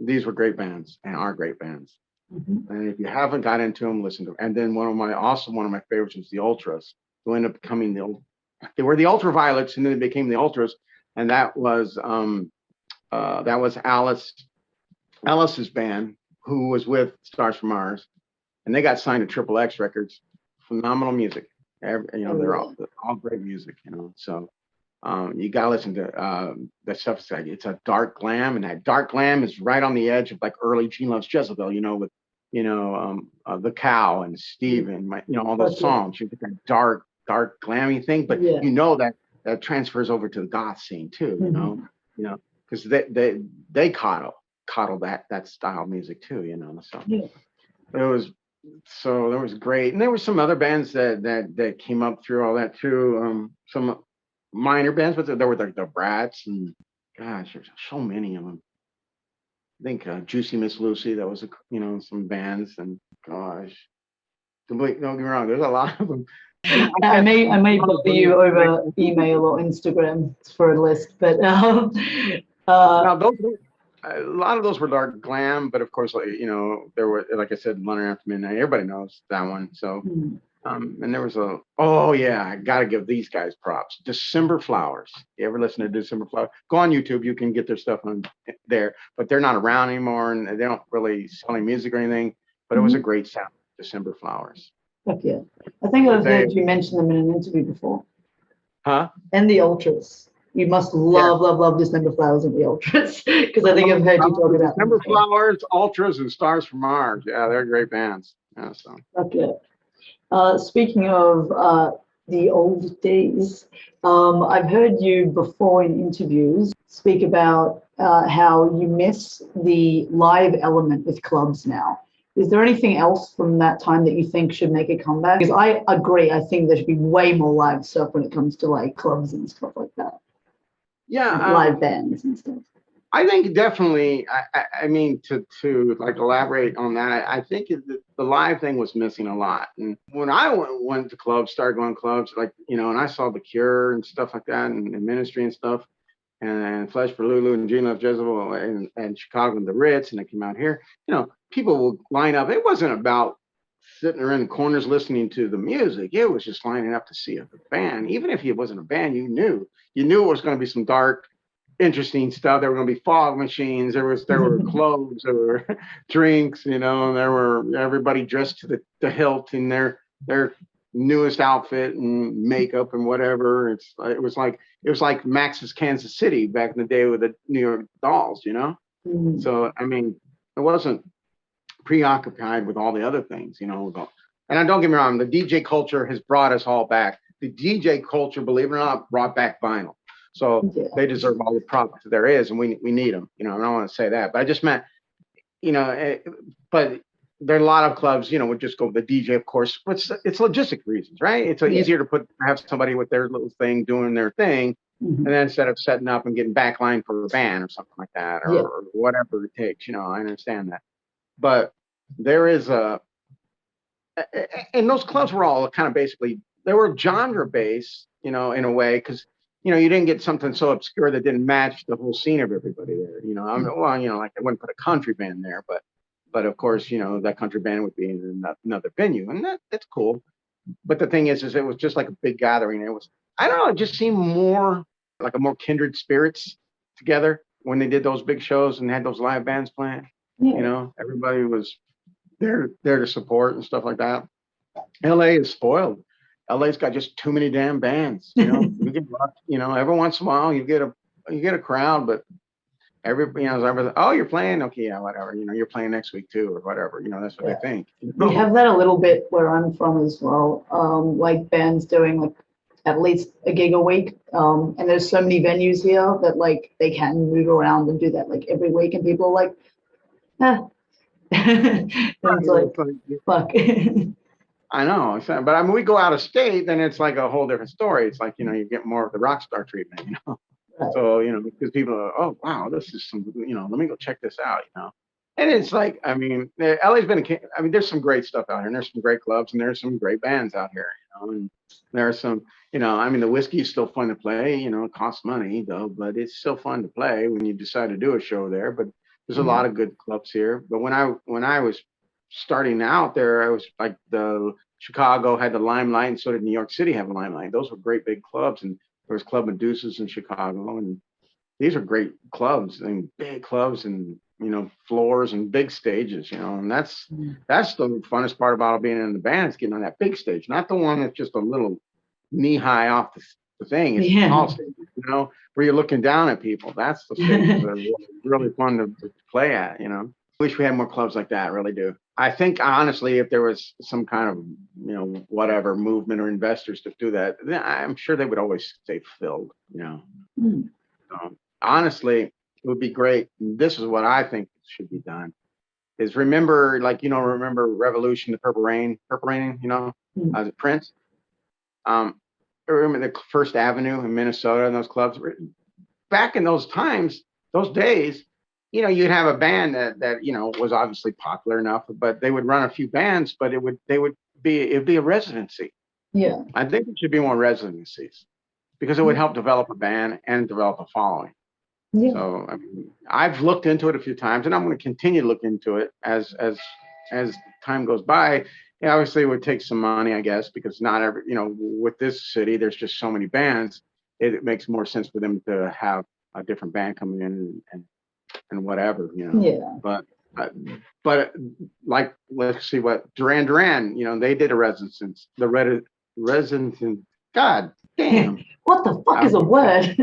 These were great bands and are great bands. And if you haven't got into them, listen to them. And then one of my favorites was the Ultras, who ended up becoming they were the Ultraviolets, and then they became the Ultras. And that was Alice's band, who was with Stars from Mars, and they got signed to Triple X Records. Phenomenal music. You know, they're all great music, you know. So you gotta listen to that stuff. It's a dark glam, and that dark glam is right on the edge of like early Gene Loves Jezebel, you know, with The Cow and Steven, all those songs. You get that dark glammy thing, but you know that transfers over to the goth scene too, you know, because they coddle that style of music too, you know. So there was great, and there were some other bands that came up through all that too. Some minor bands, but there were like the Brats, and gosh, there's so many of them. I think Juicy Miss Lucy, that was some bands, and gosh, don't get me wrong, there's a lot of them. I may bother you over email or Instagram for a list, but now a lot of those were dark glam, but of course, there were, like I said, London After Midnight. Everybody knows that one. So, and there was I gotta give these guys props. December Flowers. You ever listen to December Flowers? Go on YouTube. You can get their stuff on there, but they're not around anymore, and they don't really sell any music or anything. But it was a great sound, December Flowers. Heck yeah. I think I've heard you mention them in an interview before. Huh? And the Ultras. You must love December Flowers and the Ultras, because I think I've heard you talk about December Flowers, Ultras, and Stars from Mars. Yeah, they're great bands. Yeah, so. Okay. Speaking of the old days, I've heard you before in interviews speak about how you miss the live element with clubs now. Is there anything else from that time that you think should make a comeback? Because I agree, I think there should be way more live stuff when it comes to like clubs and stuff like that. Yeah, like live bands and stuff. I think definitely. I mean, to like elaborate on that, I think the live thing was missing a lot. And when I went to clubs, started going to clubs, like and I saw The Cure and stuff like that, and Ministry and stuff, and Flesh for Lulu and Gene Loves Jezebel and Chicago and the Ritz, and they came out here. People would line up. It wasn't about sitting around in corners listening to the music. It was just lining up to see a band. Even if it wasn't a band, you knew it was going to be some dark, interesting stuff. There were going to be fog machines. There were clothes. There were drinks. And there were everybody dressed to the hilt in their newest outfit and makeup and whatever. It was like Max's Kansas City back in the day with the New York Dolls. So I mean, it wasn't preoccupied with all the other things, and don't get me wrong, the DJ culture has brought us all back. The DJ culture, believe it or not, brought back vinyl. So they deserve all the props there is, and we need them. I don't want to say that, but I just meant, but there are a lot of clubs, would just go with the DJ, of course. It's logistic reasons, right? It's easier to have somebody with their little thing doing their thing, and then instead of setting up and getting backline for a band or something like that, or whatever it takes. I understand that. But there is and those clubs were all kind of basically, they were genre based, in a way, because you didn't get something so obscure that didn't match the whole scene of everybody there. I mean, well, like I wouldn't put a country band there, but of course, that country band would be in another venue, and that's cool. But the thing is it was just like a big gathering. It was, I don't know, it just seemed more like a more kindred spirits together when they did those big shows and had those live bands playing. Yeah. Everybody was there to support and stuff like that. LA is spoiled. LA's got just too many damn bands. You get every once in a while you get a crowd, but oh, you're playing, okay, yeah, whatever. You're playing next week too, or whatever. That's what they think. We have that a little bit where I'm from as well. Like bands doing like at least a gig a week. And there's so many venues here that like they can move around and do that like every week, and people are like, and it's like, fuck. I know, but I mean, we go out of state, then it's like a whole different story. It's like, you get more of the rock star treatment, Right. So, because people are, oh, wow, this is some, let me go check this out, And it's like, I mean, LA's I mean, there's some great stuff out here, and there's some great clubs, and there's some great bands out here, and there are some, I mean, the whiskey is still fun to play, it costs money though, but it's still fun to play when you decide to do a show there. But there's a lot of good clubs here. But when I was starting out there, I was like, the Chicago had the Limelight, and so did New York City have a Limelight. Those were great big clubs, and there was Club Medusa's in Chicago, and these are great clubs and big clubs, and floors and big stages, and that's the funnest part about being in the band, is getting on that big stage, not the one that's just a little knee high off the thing. It's the tall stage, where you're looking down at people. That's the stage that are really fun to play at. Wish we had more clubs like that. Really do. I think honestly, if there was some kind of whatever movement or investors to do that, then I'm sure they would always stay filled. Honestly, it would be great. This is what I think should be done. Is remember Revolution, the Purple Rain, Prince. I remember the First Avenue in Minnesota and those clubs. Back in those times, those days, you'd have a band that was obviously popular enough, but they would run a few bands, but it'd be a residency. Yeah. I think it should be more residencies, because it would help develop a band and develop a following. Yeah. So I mean, I've looked into it a few times, and I'm going to continue to look into it as time goes by. Yeah, obviously it would take some money, I guess, because not every, with this city, there's just so many bands. It makes more sense for them to have a different band coming in and whatever, Yeah. But like, let's see what Duran, they did a residence. Residence. God damn. What the fuck is a word?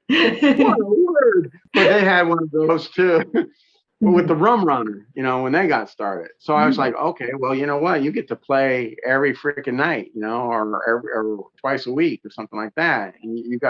What a word. But they had one of those too. With the Rum Runner, when they got started. So I was like, okay, well, you know what? You get to play every freaking night, or twice a week or something like that. And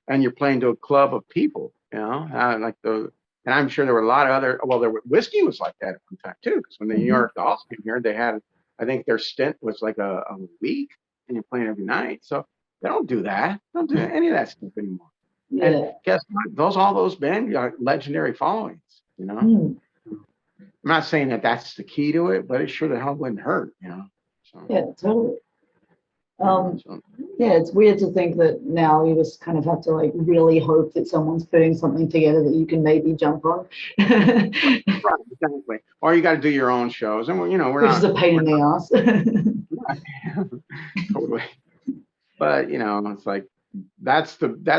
and you're playing to a club of people, and I'm sure there were a lot of other, whiskey was like that at one time too. Because when the New York Dolls came here, they had, I think their stint was like a week, and you're playing every night. So they don't do that. They don't do any of that stuff anymore. Yeah. And guess what? All those bands got legendary followings. I'm not saying that that's the key to it, but it sure the hell wouldn't hurt, So, yeah, totally. Yeah, it's weird to think that now you just kind of have to like really hope that someone's putting something together that you can maybe jump on. Right, exactly. Or you got to do your own shows, and we're which is a pain in the ass. Totally. But it's like, that's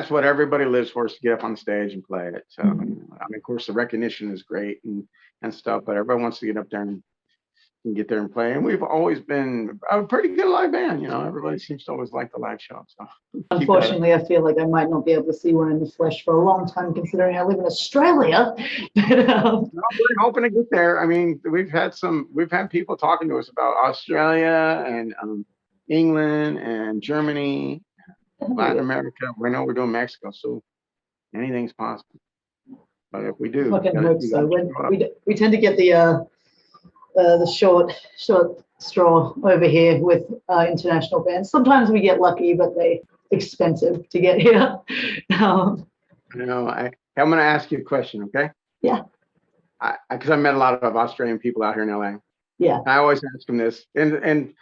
what everybody lives for, is to get up on the stage and play it. So I mean, of course, the recognition is great and stuff, but everybody wants to get up there and get there and play. And we've always been a pretty good live band. Everybody seems to always like the live show. So unfortunately, I feel like I might not be able to see one in the flesh for a long time, considering I live in Australia. But, we're hoping to get there. I mean, we've had people talking to us about Australia and England and Germany, Latin America. We know we're doing Mexico, so anything's possible. But if we do, fucking hope so. We tend to get the short straw over here with international bands. Sometimes we get lucky, but they're expensive to get here. I'm going to ask you a question, okay? Yeah. Because I met a lot of Australian people out here in LA. Yeah. I always ask them this, and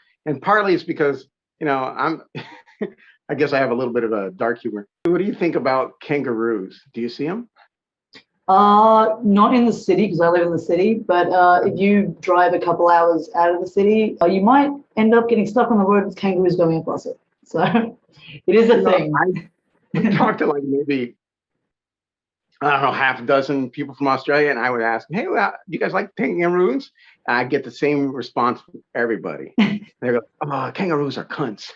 partly it's because I'm. I guess I have a little bit of a dark humor. What do you think about kangaroos? Do you see them? Not in the city because I live in the city, but if you drive a couple hours out of the city, you might end up getting stuck on the road with kangaroos going across it. So it is a thing. I talked to like maybe I don't know half a dozen people from Australia, and I would ask, "Hey, well, do you guys like kangaroos?" And I get the same response from everybody. They go, "Oh, kangaroos are cunts."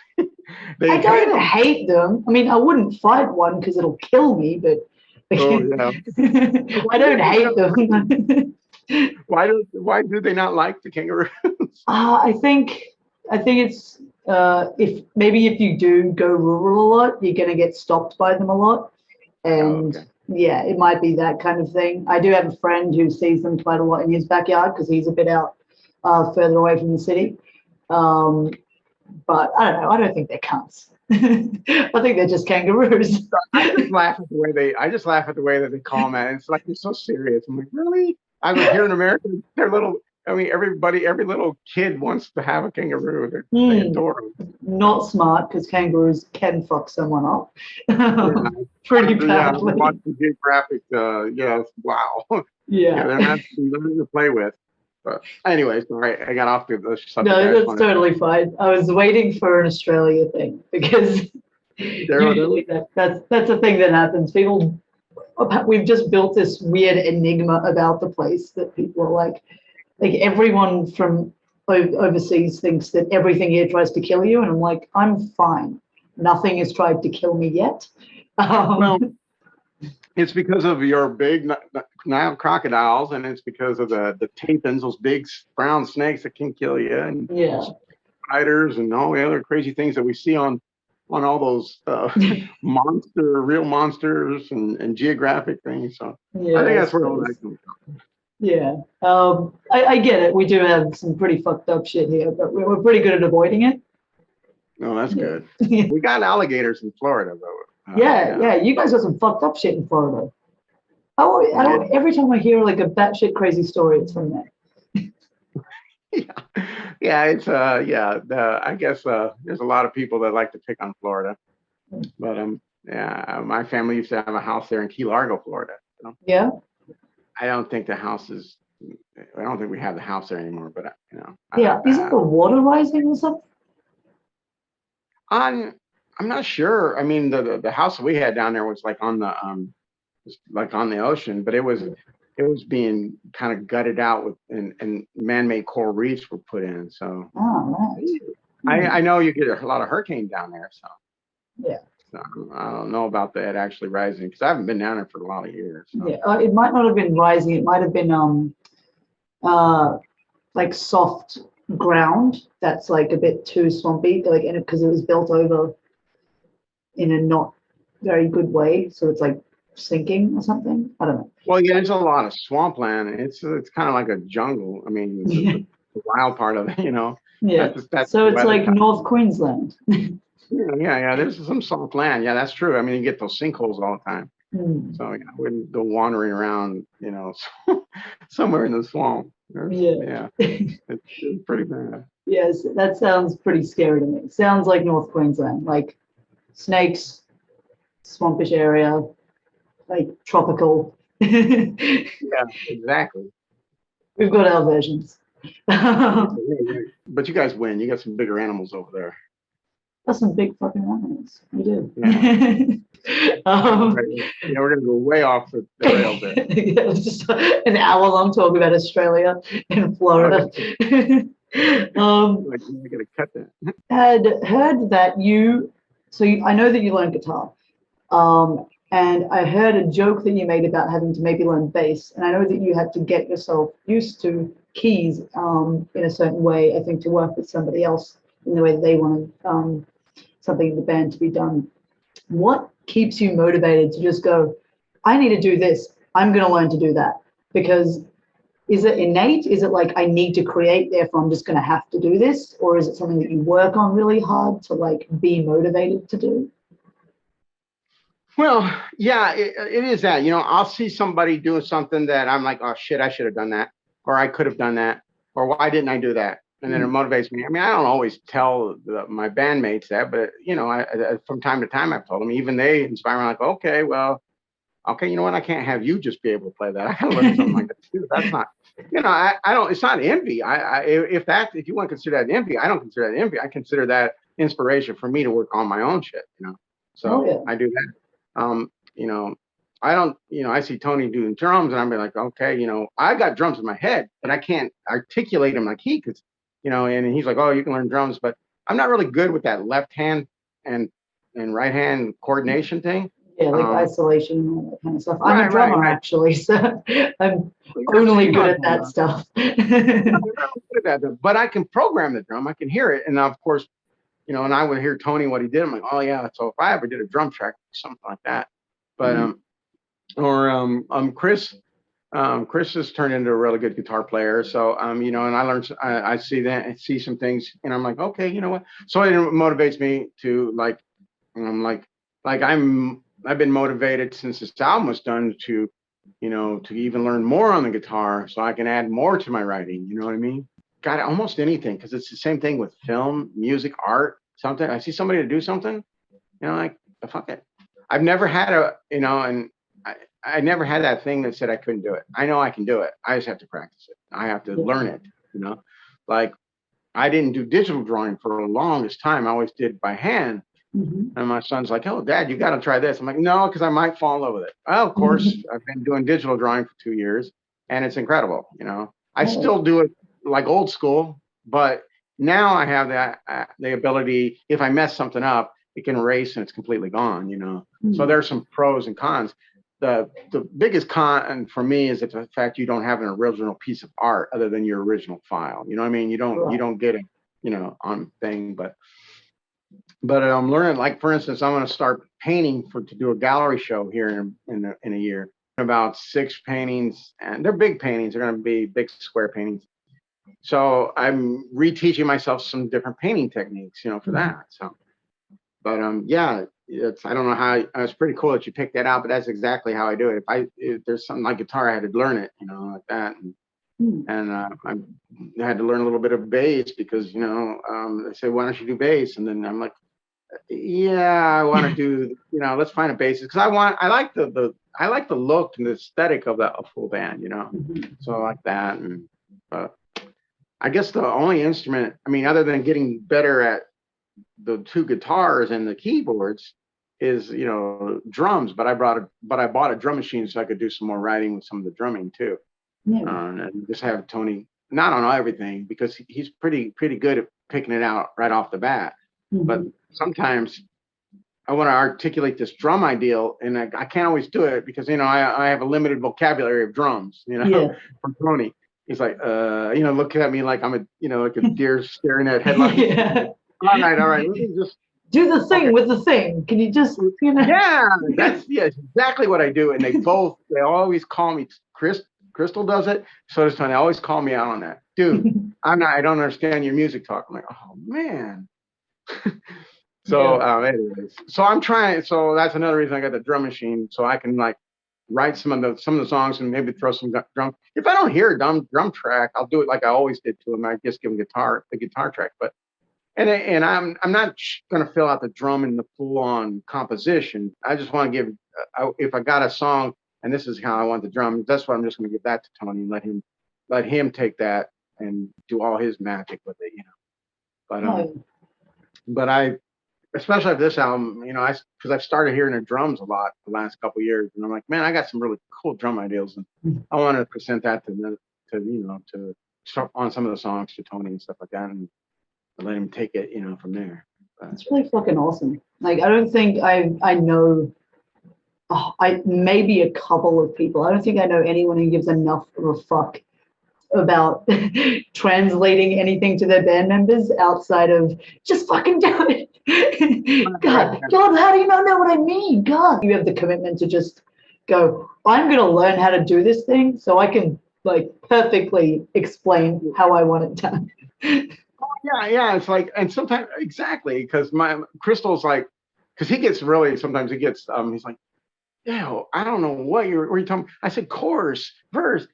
They I hate don't them. hate them. I mean, I wouldn't fight one because it'll kill me, but Oh yeah. I don't hate them. Why do they not like the kangaroos? I think it's if you do go rural a lot, you're gonna get stopped by them a lot, Oh, and okay. yeah, it might be that kind of thing. I do have a friend who sees them quite a lot in his backyard because he's a bit out further away from the city. Um, but I don't know. I don't think they're cunts. I think they're just kangaroos. I just laugh at the way that they call them that. It's like they're so serious. I'm like, really? I was here in America. They're little. I mean, every little kid wants to have a kangaroo. They adore them. Not smart because kangaroos can fuck someone up Yeah, pretty yeah. badly. Watch the Geographic. Yes. Wow. Yeah, Yeah. they're not nothing to play with. But anyway, sorry, I got off the subject. No, I just that's wanted. totally fine. I was waiting for an Australia thing because There are usually that's a thing that happens. We've just built this weird enigma about the place that people are like everyone from overseas thinks that everything here tries to kill you, and I'm like, I'm fine. Nothing has tried to kill me yet. Well, it's because of your big Nile crocodiles, and it's because of the tapins, those big brown snakes that can kill you, and Yeah. spiders, and all the other crazy things that we see on all those real monsters and geographic things. So I Yeah, think I that's where all suppose. that comes from. Yeah. I get it. We do have some pretty fucked up shit here, but we're pretty good at avoiding it. No, that's Yeah. good. We got alligators in Florida, though. Yeah, Yeah. yeah. You guys got some fucked up shit in Florida. I Yeah. don't, every time I hear like a batshit crazy story, it's from there. Yeah, yeah, it's I guess there's a lot of people that like to pick on Florida, but yeah, my family used to have a house there in Key Largo, Florida. Yeah. I don't think the house is. I don't think we have the house there anymore, but I Yeah. like Isn't that. the water rising or something? I'm not sure. I mean, the house that we had down there was like on the ocean, but it was being kind of gutted out with and man-made coral reefs were put in. So Oh, right. I know you get a lot of hurricane down there. So, Yeah. so I don't know about that actually rising because I haven't been down there for a lot of years. So. Yeah. It might not have been rising. It might have been like soft ground that's like a bit too swampy, like in it because it was built over in a not very good way, so it's like sinking or something. I don't know. Well, yeah, there's a lot of swampland, and it's kind of like a jungle. I mean, Yeah. the wild part of it, Yeah. that's So the it's weather like type. North Queensland. Yeah. There's some soft land. Yeah, that's true. I mean, you get those sinkholes all the time. Hmm. So yeah, I wouldn't go wandering around, somewhere in the swamp. Yeah. Yeah, it's pretty bad. Yes, that sounds pretty scary to me. Sounds like North Queensland, like snakes, swampish area, like tropical. We've Yeah, exactly. got our versions. But you guys win. You got some bigger animals over there. That's some big fucking animals. We do. Yeah. um, Right. Yeah, we're gonna go way off the rails there. yeah, it's just an hour long talk about Australia and Florida. Like, you gotta cut that. Had heard that I know that you learned guitar. And I heard a joke that you made about having to maybe learn bass. And I know that you had to get yourself used to keys in a certain way, I think, to work with somebody else in the way that they wanted something in the band to be done. What keeps you motivated to just go, I need to do this. I'm going to learn to do that? Because is it innate? Is it like I need to create, therefore I'm just going to have to do this? Or is it something that you work on really hard to like be motivated to do? Well, yeah, it is that. I'll see somebody doing something that I'm like, oh shit, I should have done that, or I could have done that. or why didn't I do that? And then it motivates me. I mean, I don't always tell my bandmates that, but you know, from time to time I've told them. Even they inspire me. Like, okay, well, okay, you know what? I can't have you just be able to play that. I gotta learn something like that too. That's not, you know, I don't. It's not envy. If you want to consider that envy, I don't consider that envy. I consider that inspiration for me to work on my own shit. You know, Oh, so yeah. I do that. You know, I don't. You know, I see Tony doing drums, and I'm like, okay, you know, I got drums in my head, but I can't articulate them like he could. You know, and he's like, oh, you can learn drums, but I'm not really good with that left hand and right hand coordination thing. Yeah, like Um, isolation and all that kind of stuff. I'm a right, drummer right. actually, so I'm Yeah, only you know good what at I'm talking that about. stuff. No, you're not good at that, but I can program the drum. I can hear it, and of course, you know, and I would hear Tony what he did. I'm like, oh yeah. So if I ever did a drum track, something like that, but Chris, Chris has turned into a really good guitar player. So you know, and I learned, I see that, and see some things, and I'm like, okay, you know what? So it motivates me to like, I'm like I've been motivated since this album was done to, you know, to even learn more on the guitar so I can add more to my writing. You know what I mean? Got almost anything, because it's the same thing with film, music, art, something. I see somebody to do something, you know, like fuck it. I've never had a, you know, and I never had that thing that said I couldn't do it. I know I can do it. I just have to practice it. I have to learn it, you know. Like I didn't do digital drawing for the longest time. I always did by hand. And my son's like, "Oh, Dad, you got to try this." I'm like, "No, because I might fall in love with it." Well, of course, I've been doing digital drawing for 2 years, and it's incredible. You know, I Oh, still do it like old school, but now I have that the ability. If I mess something up, it can erase and it's completely gone. You know, so there's some pros and cons. The biggest con for me is the fact you don't have an original piece of art other than your original file. You know what I mean? You right. don't get it, you know, on thing, but I'm learning. Like for instance, I'm going to start painting to do a gallery show here in a year. About 6 paintings, and they're big paintings. They're going to be big square paintings. So I'm reteaching myself some different painting techniques, you know, for that. So, but yeah, it's I don't know how. It's pretty cool that you picked that out, but that's exactly how I do it. If there's something like guitar, I had to learn it, you know, like that. And I had to learn a little bit of bass because you know they say why don't you do bass, and then I'm like, yeah, I want to do, you know, let's find a bassist because I like I like the look and the aesthetic of a full band, you know. So I like that, and I guess the only instrument, I mean, other than getting better at the two guitars and the keyboards, is you know drums. But I bought a drum machine so I could do some more writing with some of the drumming too, Yeah. and just have Tony not on everything because he's pretty good at picking it out right off the bat, but sometimes I want to articulate this drum ideal, and I can't always do it because you know I have a limited vocabulary of drums. You know, Yeah. from Tony, he's like, you know, looking at me like I'm a, you know, like a deer staring at headlights. Yeah. All right, let me just Do the okay. thing with the thing. Can you just, you know? Yeah, it's exactly what I do, and they always call me Chris. Crystal does it, so does Tony. They always call me out on that, dude. I don't understand your music talk. I'm like, oh man. Yeah. So, anyways, so I'm trying. So that's another reason I got the drum machine, so I can like write some of the songs and maybe throw some drum. If I don't hear a drum track, I'll do it like I always did to them. I just give them the guitar track. But and I'm not going to fill out the drum in the full on composition. I just want to give if I got a song and this is how I want the drum. That's what I'm just going to give that to Tony and let him take that and do all his magic with it. You know, Oh, but I especially with this album, you know, because I've started hearing the drums a lot the last couple of years, and I'm like, man, I got some really cool drum ideas, and I want to present that you know to on some of the songs to Tony and stuff like that, and let him take it, you know, from there. it's really fucking awesome. Like, I don't think I know, I maybe a couple of people. I don't think I know anyone who gives enough of a fuck about translating anything to their band members outside of just fucking do it. God, how do you not know what I mean? God, you have the commitment to just go, I'm going to learn how to do this thing so I can like perfectly explain how I want it done. Yeah, it's like, and sometimes exactly because my Crystal's like, because he gets really sometimes he gets he's like, yo, I don't know what you're talking. I said chorus, verse.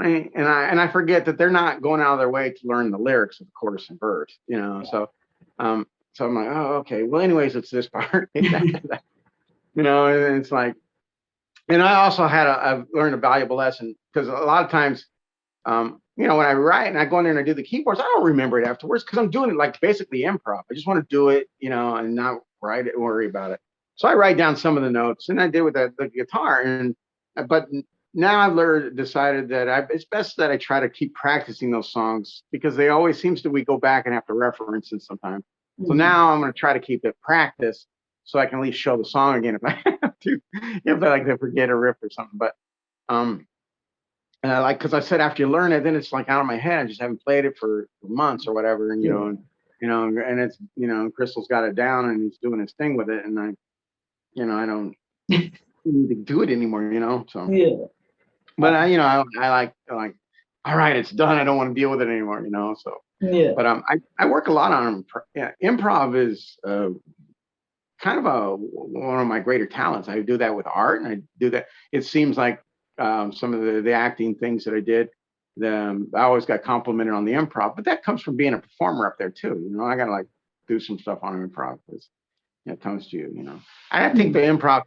I forget that they're not going out of their way to learn the lyrics of the chorus and verse, you know. So I'm like, oh, okay. Well, anyways, it's this part, you know, and it's like, and I also I've learned a valuable lesson because a lot of times, you know, when I write and I go in there and I do the keyboards, I don't remember it afterwards because I'm doing it like basically improv. I just want to do it, you know, and not write it, worry about it. So I write down some of the notes, and I did with the guitar, but now I've decided that it's best that I try to keep practicing those songs because they always seems to we go back and have to reference it sometimes. So now I'm going to try to keep it practice so I can at least show the song again if I have to, if I like to forget a riff or something. But like, because I said after you learn it, then it's like out of my head. I just haven't played it for months or whatever, and and it's Crystal's got it down and he's doing his thing with it, and I don't need to do it anymore, you know. So but I like all right, it's done. I don't want to deal with it anymore, you know. So but I work a lot on improv is kind of one of my greater talents. I do that with art, and I do that. It seems like some of the acting things that I did, I always got complimented on the improv, but that comes from being a performer up there too. You know, I got to like do some stuff on improv because it comes to you. You know, I think the improv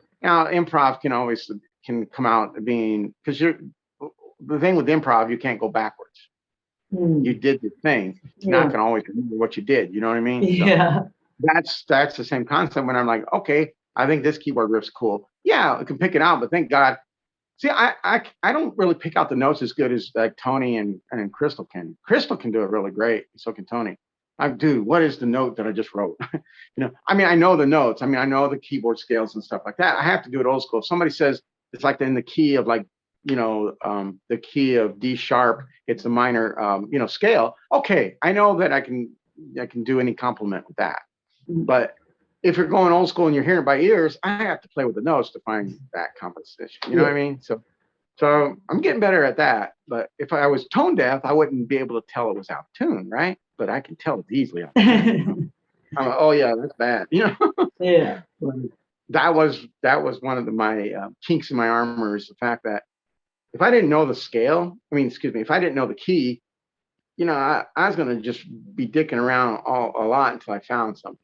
can come out being because the thing with improv, you can't go backwards. You did the thing. You're not gonna always remember what you did. You know what I mean? Yeah. So that's the same concept when I'm like, okay, I think this keyboard riff's cool. Yeah, I can pick it out, but thank God. See, I don't really pick out the notes as good as like Tony and Crystal can. Crystal can do it really great. So can Tony. Dude, what is the note that I just wrote? I mean, I know the notes. I mean, I know the keyboard scales and stuff like that. I have to do it old school. If somebody says it's like in the key of like, the key of D sharp, it's a minor, scale. Okay, I know that I can do any compliment with that. But if you're going old school and you're hearing it by ears, I have to play with the notes to find that composition. You know what I mean? So I'm getting better at that. But if I was tone deaf, I wouldn't be able to tell it was out of tune, right? But I can tell it's easily out of tune. I'm like, oh yeah, that's bad. Yeah. That was one of my kinks in my armor is the fact that if I didn't know the scale, if I didn't know the key, I was going to just be dicking around a lot until I found something,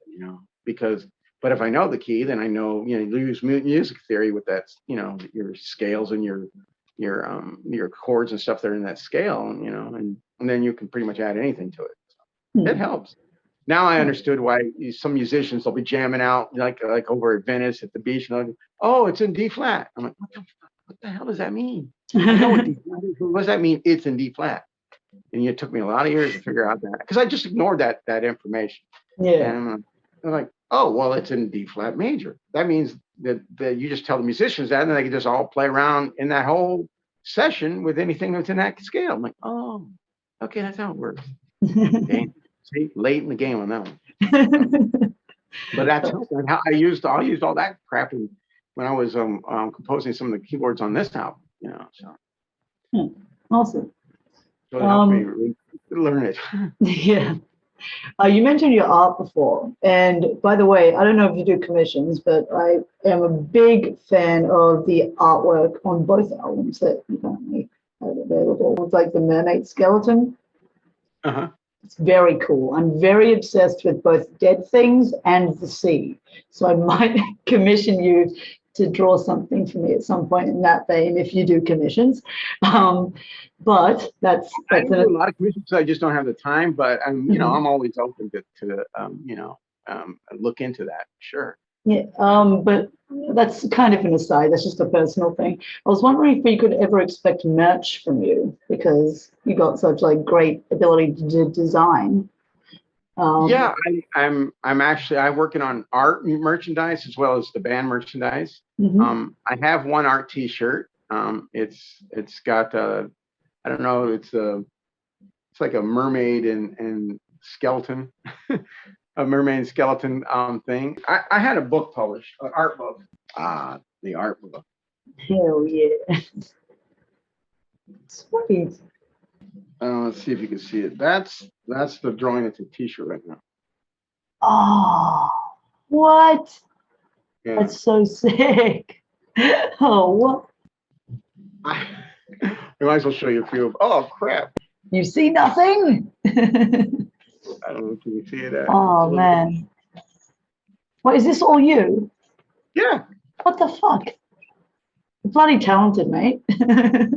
but if I know the key, then I know, use music theory with that, your scales and your chords and stuff that are in that scale, and then you can pretty much add anything to it. So it helps. Now I understood why some musicians will be jamming out like over at Venice at the beach, and like, oh, it's in D flat. I'm like, what the hell does that mean? I know what D flat is. What does that mean? It's in D flat. And it took me a lot of years to figure out that because I just ignored that information. Yeah. And I'm like, oh, well, it's in D flat major. That means that you just tell the musicians that, and they can just all play around in that whole session with anything that's in that scale. I'm like, oh, okay, that's how it works. Dang, late in the game on that one. But that's how I used all that crap when I was composing some of the keyboards on this album. So. Awesome. Really helped me learn it. Yeah. You mentioned your art before. And by the way, I don't know if you do commissions, but I am a big fan of the artwork on both albums that you currently have available. It's like the mermaid skeleton. Uh-huh. It's very cool. I'm very obsessed with both dead things and the sea. So I might commission you to draw something for me at some point in that vein if you do commissions. But that's I do a lot of commissions. I just don't have the time. But I'm always open to look into that. Sure. Yeah. But that's kind of an aside. That's just a personal thing. I was wondering if we could ever expect merch from you because you got such like great ability to design. Yeah, I'm actually working on art merchandise as well as the band merchandise. Mm-hmm. I have one art T-shirt. It's got I don't know, it's like a mermaid and skeleton, a mermaid skeleton thing. I had a book published, an art book. The art book. Hell yeah! Sweet. Let's see if you can see it. That's the drawing. It's a T-shirt right now. Oh, what? Yeah. That's so sick. Oh, what? We might as well show you a few of. Oh crap! You see nothing? I don't know. Can you see it? Oh man. What is this all you? Yeah, What the fuck? Bloody talented, mate. I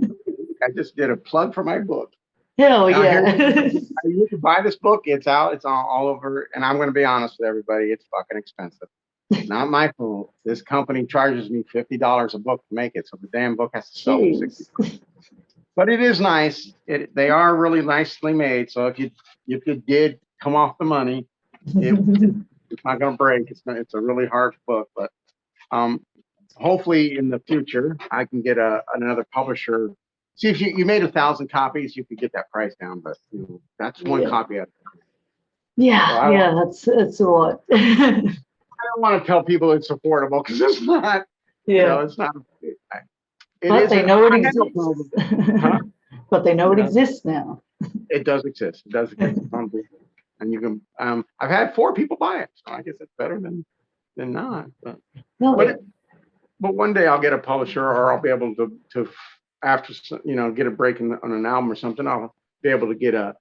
just did a plug for my book. Hell Now here, yeah. you can buy this book. It's out. It's all over. And I'm going to be honest with everybody. It's fucking expensive. Not my fault. This company charges me $50 a book to make it, so the damn book has to sell for Jeez. $60. But it is nice. They are really nicely made. So if you did come off the money, it's not going to break. It's a really hard book, but hopefully in the future I can get another publisher. See if you made 1,000 copies, you could get that price down. But that's one copy of it. Yeah, So yeah, that's a lot. I don't want to tell people it's affordable because it's not. Yeah. It's not. But they know it exists. Huh? But they know it exists now. It does exist. It does exist. And you can. I've had 4 people buy it, so I guess it's better than not. But one day I'll get a publisher, or I'll be able to after get a break on an album or something. I'll be able to get a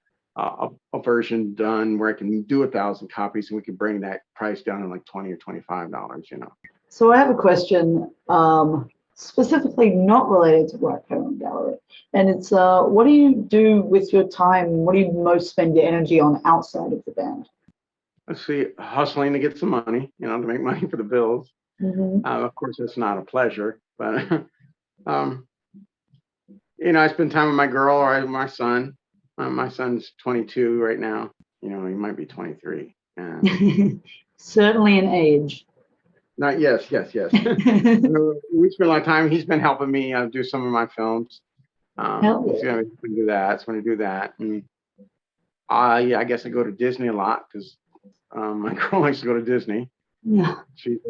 version done where I can do 1,000 copies, and we can bring that price down to like $20 or $25. So I have a question, specifically not related to Black Heroin Gallery, and it's what do you do with your time? What do you most spend your energy on outside of the band? Let's see, hustling to get some money, to make money for the bills. Mm-hmm. Of course, it's not a pleasure, but I spend time with my girl or my son. My son's 22 right now. He might be 23. Certainly an age. Not yes. We spend a lot of time. He's been helping me do some of my films. He's going to do that. It's going to do that. And I guess I go to Disney a lot because my girl likes to go to Disney. Yeah. She's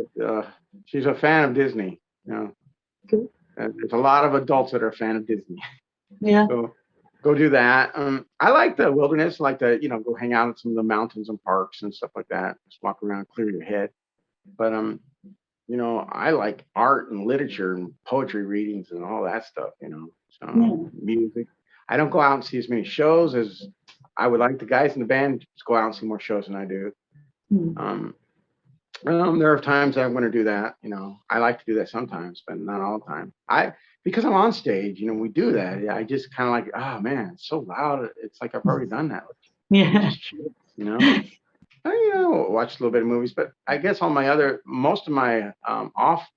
a fan of Disney. Cool. There's a lot of adults that are a fan of Disney. Yeah. So go do that. I like the wilderness. I like to go hang out in some of the mountains and parks and stuff like that. Just walk around, clear your head. But I like art and literature and poetry readings and all that stuff. So music. I don't go out and see as many shows as I would like. The guys in the band just go out and see more shows than I do. There are times I'm going to do that. I like to do that sometimes, but not all the time. Because I'm on stage, we do that. I just kind of like, oh man, it's so loud. It's like I've already done that. Yeah. Just chill, watch a little bit of movies, but I guess most of my off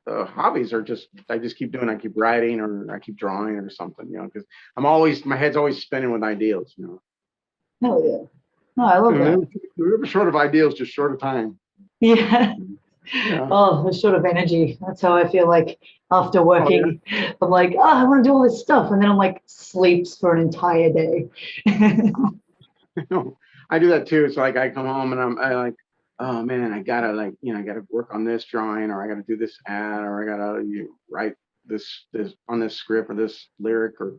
hobbies are I just keep doing. I keep writing or I keep drawing or something, because my head's always spinning with ideas, Hell yeah. No, I love that. We're short of ideas, just short of time. Yeah. Oh, we're short of energy. That's how I feel like after working. Oh, yeah. I'm like, I want to do all this stuff. And then I'm like, sleeps for an entire day. I do that too. It's like I come home and I like, oh man, I gotta I gotta work on this drawing, or I gotta do this ad, or I gotta write this on this script or this lyric, and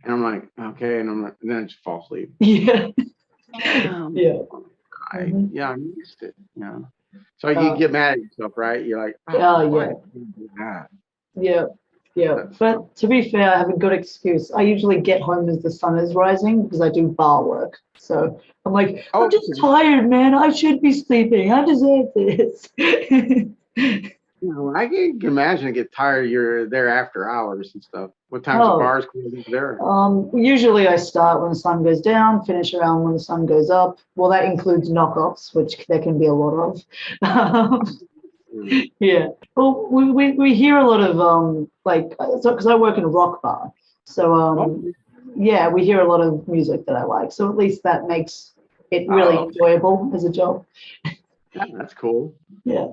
I'm like, okay, and then I just fall asleep. Yeah. Yeah. I missed it. So you get mad at yourself, right? You're like, yeah. But to be fair, I have a good excuse. I usually get home as the sun is rising because I do bar work. So I'm like, I'm just tired, man. I should be sleeping. I deserve this. I can imagine get tired. You're there after hours and stuff. What time's the bars closing there? Usually I start when the sun goes down, finish around when the sun goes up. Well, that includes knockoffs, which there can be a lot of. Yeah. Well, we hear a lot of because I work in a rock bar, so yeah, we hear a lot of music that I like. So at least that makes it really enjoyable as a job. Yeah, that's cool. Yeah.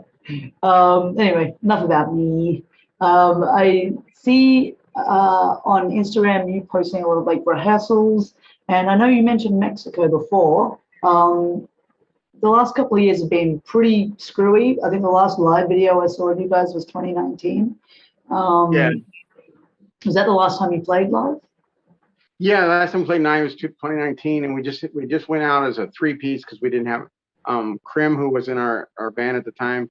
Anyway, enough about me. I see on Instagram you posting a lot of rehearsals, and I know you mentioned Mexico before. The last couple of years have been pretty screwy. I think the last live video I saw of you guys was 2019. Yeah. Was that the last time you played live? Yeah, the last time we played was 2019, and we just went out as a 3-piece because we didn't have Krim, who was in our band at the time.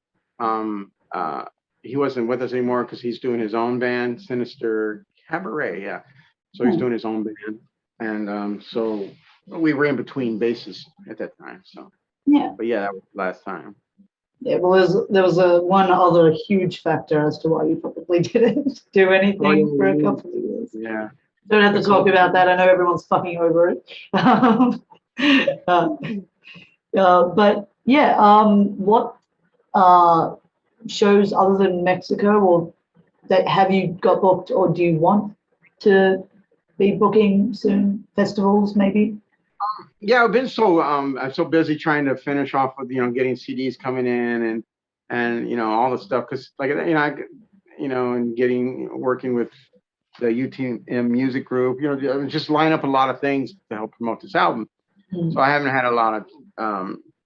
he wasn't with us anymore because he's doing his own band, Sinister Cabaret. Yeah, so he's doing his own band, and so we were in between bases at that time. So Yeah. but yeah, that was the last time. Yeah, well, there was a one other huge factor as to why you probably didn't do anything for a couple of years. Yeah. Don't have to talk about that. I know everyone's fucking over it. But yeah, what shows other than Mexico, or that have you got booked, or do you want to be booking soon? Festivals, maybe? Yeah, I've been I'm so busy trying to finish off with getting CDs coming in and all the stuff because like and working with the UTM music group, just line up a lot of things to help promote this album. So I haven't had a lot of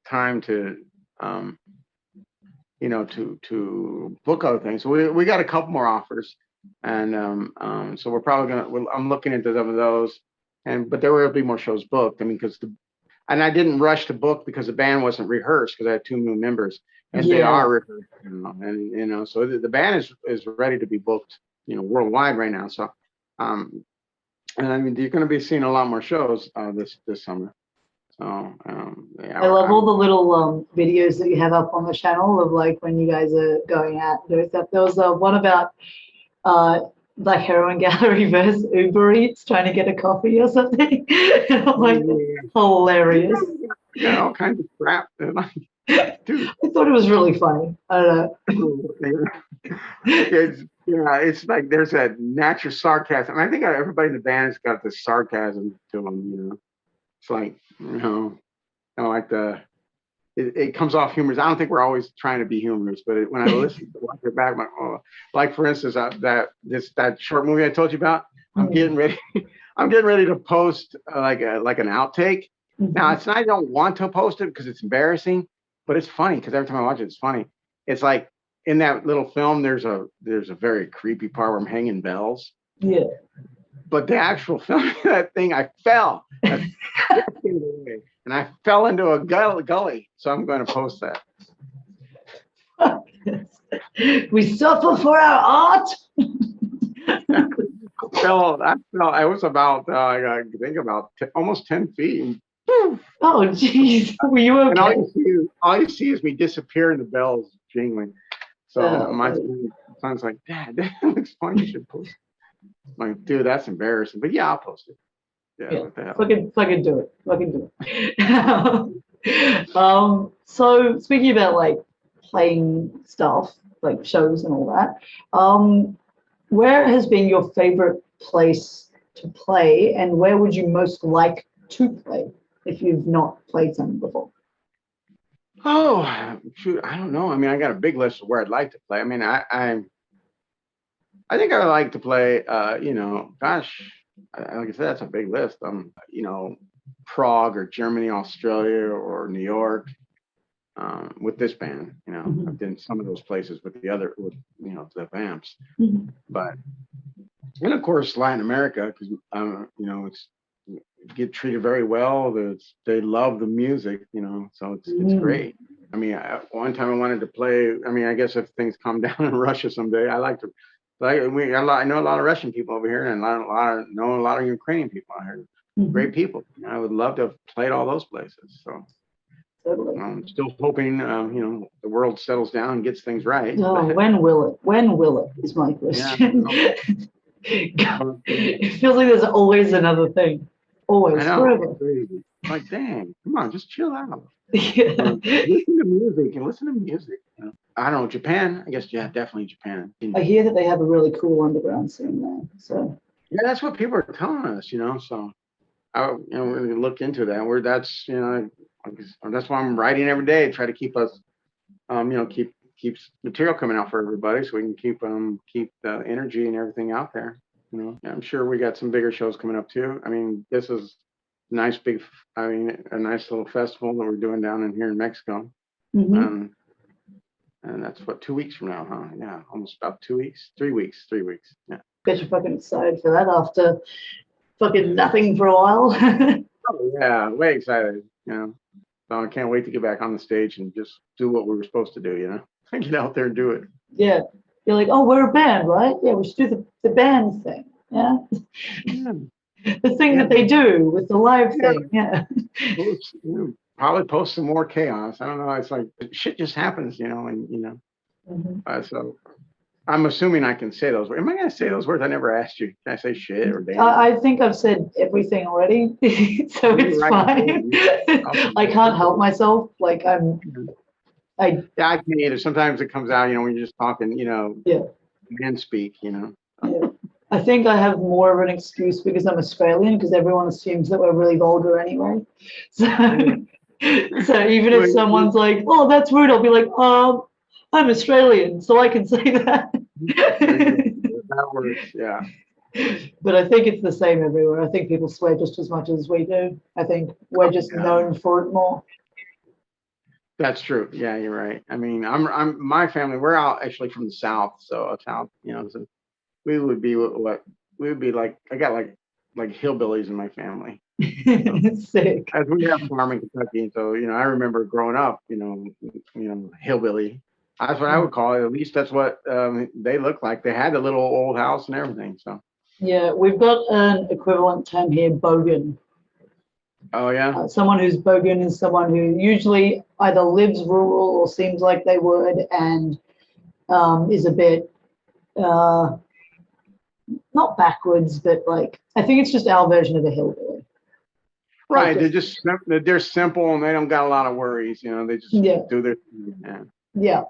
time to to book other things. So we got a couple more offers, and so we're probably I'm looking into some of those, but there will be more shows booked. I mean, and I didn't rush to book because the band wasn't rehearsed because I had 2 new members, and they are rehearsed, and so the band is ready to be booked, worldwide right now. So, and I mean, you're going to be seeing a lot more shows this summer. So, yeah, I love all the little videos that you have up on the channel of like when you guys are going out and doing stuff. There was one about Black Heroin Gallery versus Uber Eats trying to get a coffee or something. And I'm like, hilarious. Yeah, all kinds of crap. Dude. I thought it was really funny. I don't know. It's like there's that natural sarcasm. I think everybody in the band's got this sarcasm to them. It's like like it comes off humorous. I don't think we're always trying to be humorous, but when I listen to it back, I'm like, oh, like for instance, that short movie I told you about. I'm getting ready. I'm getting ready to post like an outtake. Now it's not. I don't want to post it because it's embarrassing, but it's funny because every time I watch it, it's funny. It's like in that little film, there's a very creepy part where I'm hanging bells. Yeah. But the actual film, that thing, I fell. And I fell into a gully. So I'm going to post that. We suffer for our art. I was about, I think about almost 10 feet. Oh, jeez. Were you okay? And all you see is me disappear and the bells jingling. So my son's like, Dad, that looks funny. You should post it. I'm like, dude, that's embarrassing. But yeah, I'll post it. Yeah. What the hell? Fucking do it. Fucking do it. So speaking about like playing stuff, like shows and all that, where has been your favorite place to play, and where would you most like to play if you've not played something before? Oh, shoot, I don't know. I mean, I got a big list of where I'd like to play. I mean, I think I would like to play, gosh, like I said, that's a big list. Prague or Germany, Australia, or New York, with this band. I've done some of those places with the Vamps. But, and of course, Latin America, because, it's get treated very well. They love the music, so it's great. I mean, one time I wanted to play. I mean, I guess if things calm down in Russia someday, I like to. I know a lot of Russian people over here, and know a lot of Ukrainian people out here. Great people. I would love to have played all those places. So I'm still hoping, the world settles down and gets things right. Oh, when will it? When will it? Is my question. Yeah, it feels like there's always another thing. Always. I know. Forever. Like, dang, come on, just chill out. Yeah. Listen to music. I don't know, Japan. I guess, yeah, definitely Japan. I hear that they have a really cool underground scene there. So yeah, that's what people are telling us. So we're going to look into that. That's why I'm writing every day. Try to keep us, keep material coming out for everybody, so we can keep the energy and everything out there. I'm sure we got some bigger shows coming up too. I mean, this is a nice little festival that we're doing down in here in Mexico. And that's 2 weeks from now, huh? Yeah, almost about 2 weeks, 3 weeks. Yeah. Bet you're fucking excited for that after fucking nothing for a while. Oh, yeah, way excited. So I can't wait to get back on the stage and just do what we were supposed to do. Get out there and do it. Yeah. You're like, oh, we're a band, right? Yeah, we should do the band thing. Yeah. Yeah. The thing that they do with the live thing. Yeah. Probably post some more chaos. I don't know. It's like shit just happens, and so I'm assuming I can say those words. Am I going to say those words? I never asked you. Can I say shit or damn? I think I've said everything already, so it's fine. I can't help myself. Like I Yeah, I can either. Sometimes it comes out, when you're just talking, man speak, Yeah. I think I have more of an excuse because I'm Australian, because everyone assumes that we're really vulgar anyway. So, so even if someone's like, "Oh, that's rude," I'll be like, I'm Australian, so I can say that. That works, yeah. But I think it's the same everywhere. I think people swear just as much as we do. I think we're just known for it more. That's true. Yeah, you're right. I mean, I'm my family. We're out actually from the South, so so we would be what we would be like. I got like hillbillies in my family. Sick. As we have a farm in Kentucky, so I remember growing up, hillbilly. That's what I would call it. At least that's what they looked like. They had a little old house and everything. So yeah, we've got an equivalent term here, bogan. Oh yeah. Someone who's bogan is someone who usually either lives rural or seems like they would, and is a bit not backwards, but like I think it's just our version of a hillbilly. Right, they're simple and they don't got a lot of worries. They just do their thing. Yeah.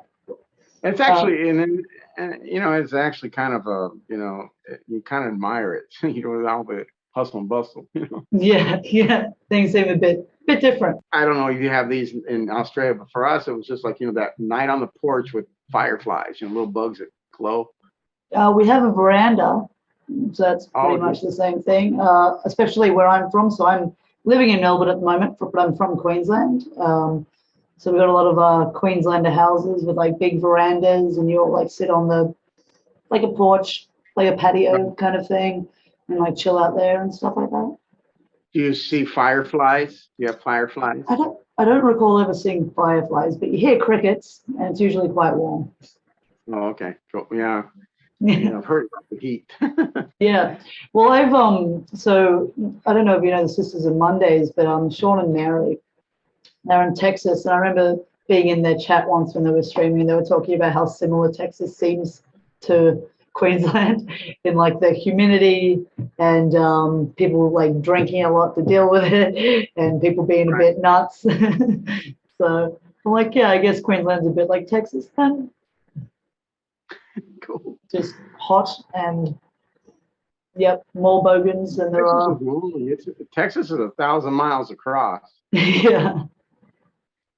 It's actually and it's actually kind of a you kind of admire it. With all the hustle and bustle. Yeah, things seem a bit different. I don't know if you have these in Australia, but for us it was just like that night on the porch with fireflies, little bugs that glow. We have a veranda, so that's pretty much the same thing. Especially where I'm from, so I'm living in Melbourne at the moment, but I'm from Queensland. So we've got a lot of Queenslander houses with like big verandas, and you all like sit on like a porch, like a patio kind of thing, and like chill out there and stuff like that. Do you see fireflies? Do you have fireflies? I don't recall ever seeing fireflies, but you hear crickets, and it's usually quite warm. Oh, okay. Cool. Yeah. I've heard about the heat. Yeah. Well, so I don't know if you know the Sisters of Mondays, but Sean and Mary, they're in Texas, and I remember being in their chat once when they were streaming. They were talking about how similar Texas seems to Queensland in like the humidity and people like drinking a lot to deal with it, and people being a bit nuts. So I'm like, yeah, I guess Queensland's a bit like Texas then. Cool. Just hot and more bogans than there are. Texas is 1,000 miles across. Yeah.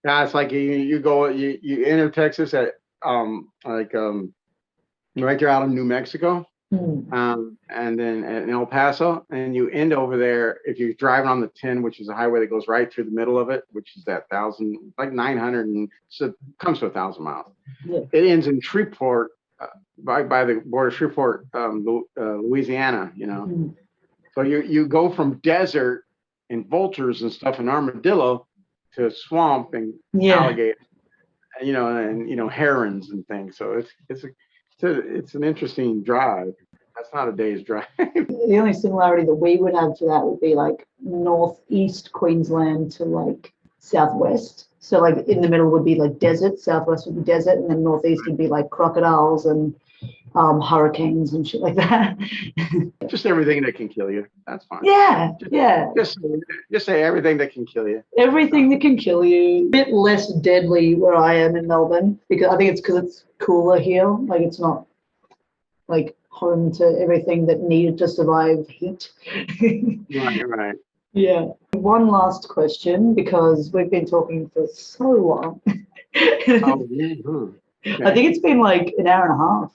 Yeah, it's like you go you enter Texas at right there out of New Mexico, and then in El Paso, and you end over there if you're driving on the 10, which is a highway that goes right through the middle of it, which is that 900 and so it comes to 1,000 miles. Yeah. It ends in Shreveport. By the border of Shreveport, Louisiana, So you go from desert and vultures and stuff and armadillo to swamp and alligator, and herons and things. So it's an interesting drive. That's not a day's drive. The only similarity that we would have to that would be like northeast Queensland to like southwest. So like in the middle would be like desert, southwest would be desert, and then northeast would be like crocodiles and hurricanes and shit like that. Just everything that can kill you. That's fine. Yeah, Just say everything that can kill you. Everything that can kill you. A bit less deadly where I am in Melbourne, because I think it's because it's cooler here. Like it's not like home to everything that needed to survive heat. Right. Yeah. One last question, because we've been talking for so long. Okay. I think it's been like an hour and a half.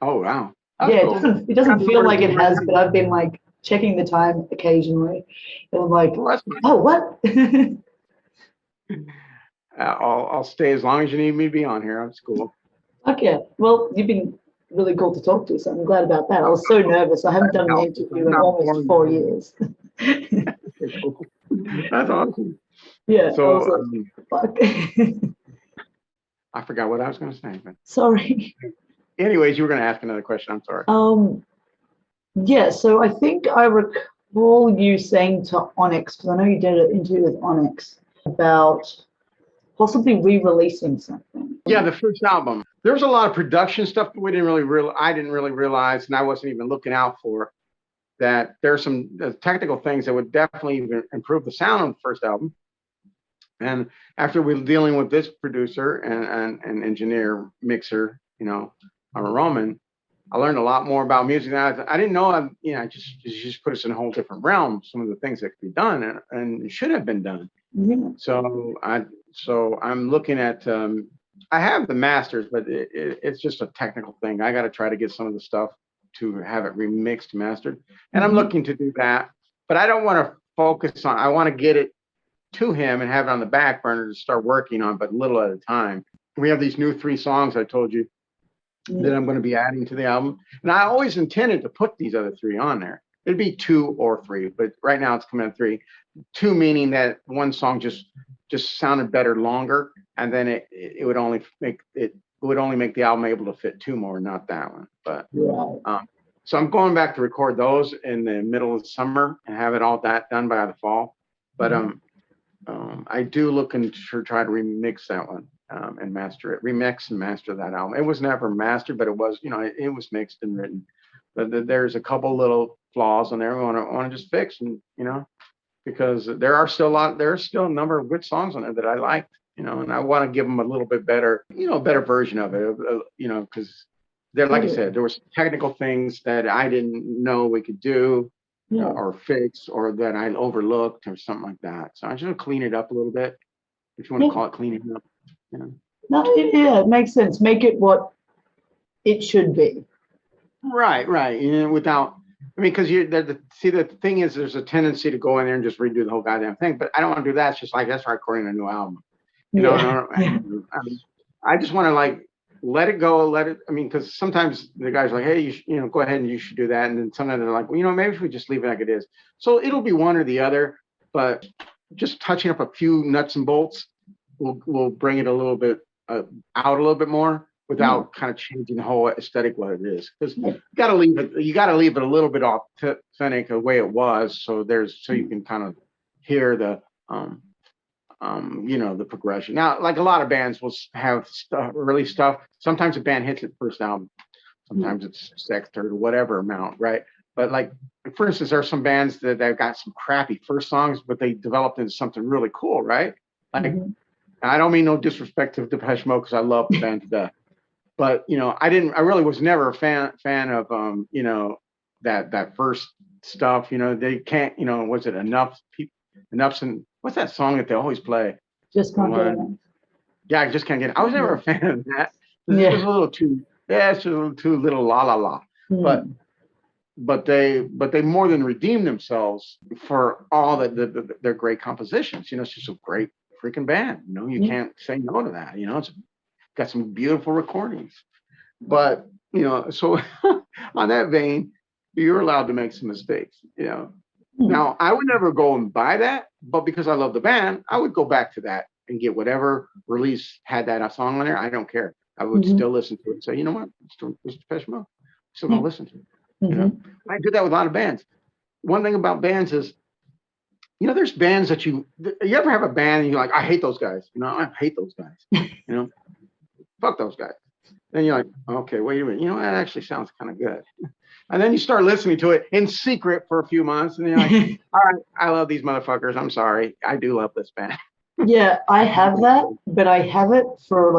Oh wow. That's cool. It doesn't feel like it has, but I've been like checking the time occasionally, and I'm like, oh, what? I'll stay as long as you need me to be on here. That's cool. Okay. Well, you've been really cool to talk to, so I'm glad about that. I was so nervous. I haven't done an interview in almost 4 years. That's awesome. Yeah. So fuck. I forgot what I was going to say. But sorry. Anyways, you were going to ask another question. I'm sorry. Yeah, so I think I recall you saying to Onyx, because I know you did an interview with Onyx about possibly re-releasing something. Yeah, the first album. There was a lot of production stuff that I didn't really realize, and I wasn't even looking out for, that there's some technical things that would definitely even improve the sound on the first album. And after we were dealing with this producer and engineer mixer, Roman, I learned a lot more about music. I didn't know. Just put us in a whole different realm. Some of the things that could be done and should have been done. Yeah. So I'm looking at. I have the masters, but it's just a technical thing. I got to try to get some of the stuff to have it remixed, mastered, and I'm looking to do that. But I don't want to focus on. I want to get it to him and have it on the back burner to start working on, but little at a time. We have these new 3 songs I told you that I'm going to be adding to the album, and I always intended to put these other 3 on there. It'd be 2 or 3, but right now it's coming at 3. 2 meaning that one song just sounded better longer, and then it would only make the album able to fit 2 more, not that one. But so I'm going back to record those in the middle of the summer and have it all that done by the fall. But I do look and try to remix that one and remix and master that album. It was never mastered, but it was, it was mixed and written. But there's a couple little flaws on there I want to just fix, and because there's still a number of good songs on there that I liked, and I want to give them a little bit better, better version of it, because like I said, there were some technical things that I didn't know we could do. Or fix, or that I overlooked, or something like that. So I just want to clean it up a little bit, if you want to call it cleaning up. No, it makes sense. Make it what it should be. Right. Because the thing is, there's a tendency to go in there and just redo the whole goddamn thing. But I don't want to do that. It's just like that's recording a new album. I just want to let it go, because sometimes the guys are like, hey, go ahead and you should do that. And then sometimes they're like, well, maybe if we just leave it like it is. So it'll be one or the other, but just touching up a few nuts and bolts will bring it a little bit out a little bit more without kind of changing the whole aesthetic what it is. Because you got to leave it a little bit authentic the way it was. So you can kind of hear the, the progression. Now, like a lot of bands will have early stuff. Sometimes a band hits it first album. Sometimes it's second, third, whatever amount, right? But like, for instance, there are some bands that they've got some crappy first songs, but they developed into something really cool, right? Like, I don't mean no disrespect to Depeche Mode, because I love the band to death. But I really was never a fan of that first stuff. They can't, was it enough people? Enough's and what's that song that they always play? Just can't get it. Yeah, I just can't get it. I was never a fan of that. It was a little too, it's a little too little la la la. But they more than redeemed themselves for all their great compositions. It's just a great freaking band. You can't say no to that. It's got some beautiful recordings. But so on that vein, you're allowed to make some mistakes. Now, I would never go and buy that, but because I love the band, I would go back to that and get whatever release had that song on there. I don't care. I would still listen to it and say, you know what? It's Depeche Mode. I'm still going to listen to it. I do that with a lot of bands. One thing about bands is, there's bands that you ever have a band and you're like, I hate those guys. I hate those guys. Fuck those guys. Then you're like, okay, wait a minute. That actually sounds kind of good. And then you start listening to it in secret for a few months, and you're like, all right, I love these motherfuckers. I'm sorry. I do love this band. Yeah, I have that, but I have it for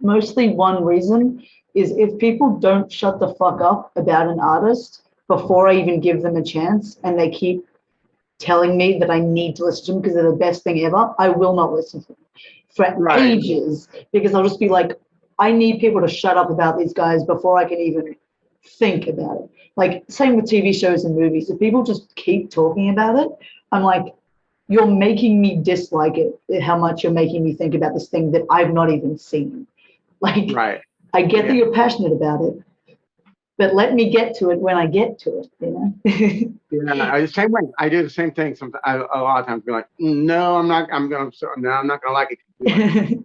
mostly one reason, is if people don't shut the fuck up about an artist before I even give them a chance, and they keep telling me that I need to listen to them because they're the best thing ever, I will not listen to them for ages, because I'll just be like, I need people to shut up about these guys before I can even think about it. Same with TV shows and movies. If people just keep talking about it, I'm like, you're making me dislike it, how much you're making me think about this thing that I've not even seen. I get that you're passionate about it, but let me get to it when I get to it, the same way. I do the same thing. A lot of times be like, no, I'm not going to like it.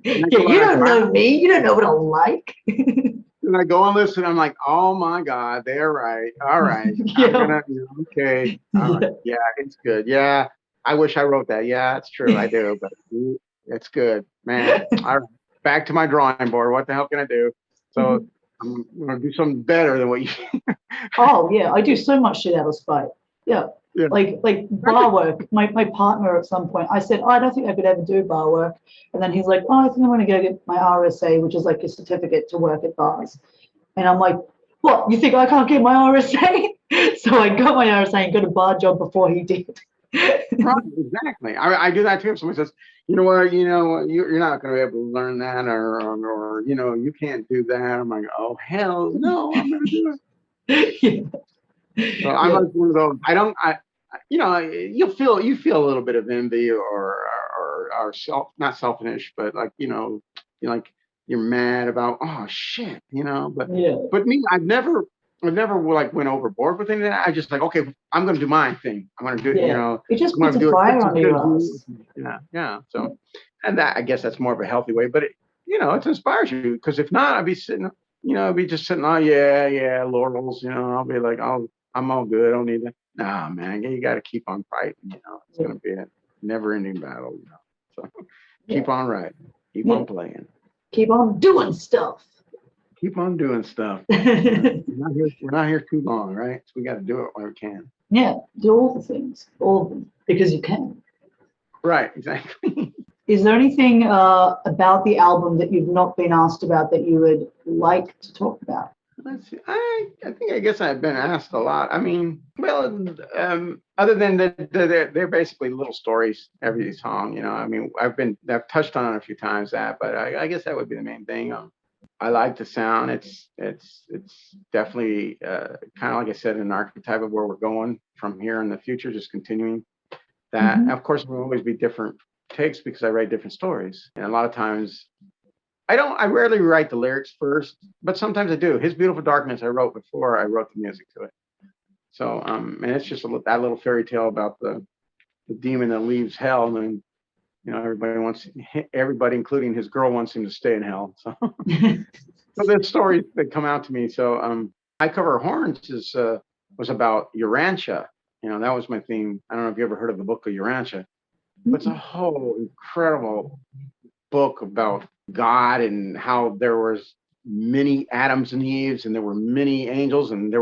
You don't know me. You don't know what I like. and I go and listen. I'm like, oh my God, they're right. All right. I'm Yeah. gonna, okay. All right. Yeah, it's good. Yeah. I wish I wrote that. Yeah, it's true. I do, but it's good, man. All right. Back to my drawing board. What the hell can I do? So I'm gonna do something better than what you. Oh yeah, I do so much shit out of spite. Yeah. Yeah. Like bar work. My partner at some point, I said, oh, I don't think I could ever do bar work. And then he's like, oh, I think I'm gonna go get my RSA, which is like a certificate to work at bars. And I'm like, what? You think I can't get my RSA? So I got my RSA and got a bar job before he did. Right, exactly. I do that too. If somebody says, you know what, you're not going to be able to learn that, or you can't do that. I'm like, oh hell no, I'm going to do it. So I'm like one of those. You feel a little bit of envy or not selfish, but like you're like you're mad about shit, But me, I've never like went overboard with anything. I just like, okay, I'm going to do my thing. I'm going to do it. It just I'm going puts to a do fire it. under your ass. Yeah. So, and that I guess that's more of a healthy way, but it inspires you because if not, I'd be sitting, I'd be just sitting. Oh yeah, laurels. I'll be like, I'm all good. I don't need that. Nah, man, you got to keep on fighting. It's going to be a never-ending battle. So keep on writing, keep on playing, keep on doing stuff. Keep on doing stuff. We're not here too long, right? So we got to do it while we can. Yeah, do all the things, all of them, because you can. Right, exactly. Is there anything about the album that you've not been asked about that you would like to talk about? Let's see. I guess I've been asked a lot. I mean, well, other than they're basically little stories every song. I mean, I've touched on it a few times but I guess that would be the main thing. I like the sound. It's definitely kind of like I said, an archetype of where we're going from here in the future, just continuing that. Of course, there will always be different takes because I write different stories, and a lot of times I rarely write the lyrics first, but sometimes I do. His Beautiful Darkness I wrote before I wrote the music to it. So and it's just that little fairy tale about the demon that leaves hell, and everybody, including his girl, wants him to stay in hell. So, so there's stories that come out to me. So I Cover Horns was about Urantia. That was my theme. I don't know if you ever heard of the book of Urantia. But it's a whole incredible book about God and how there was many Adams and Eves, and there were many angels, and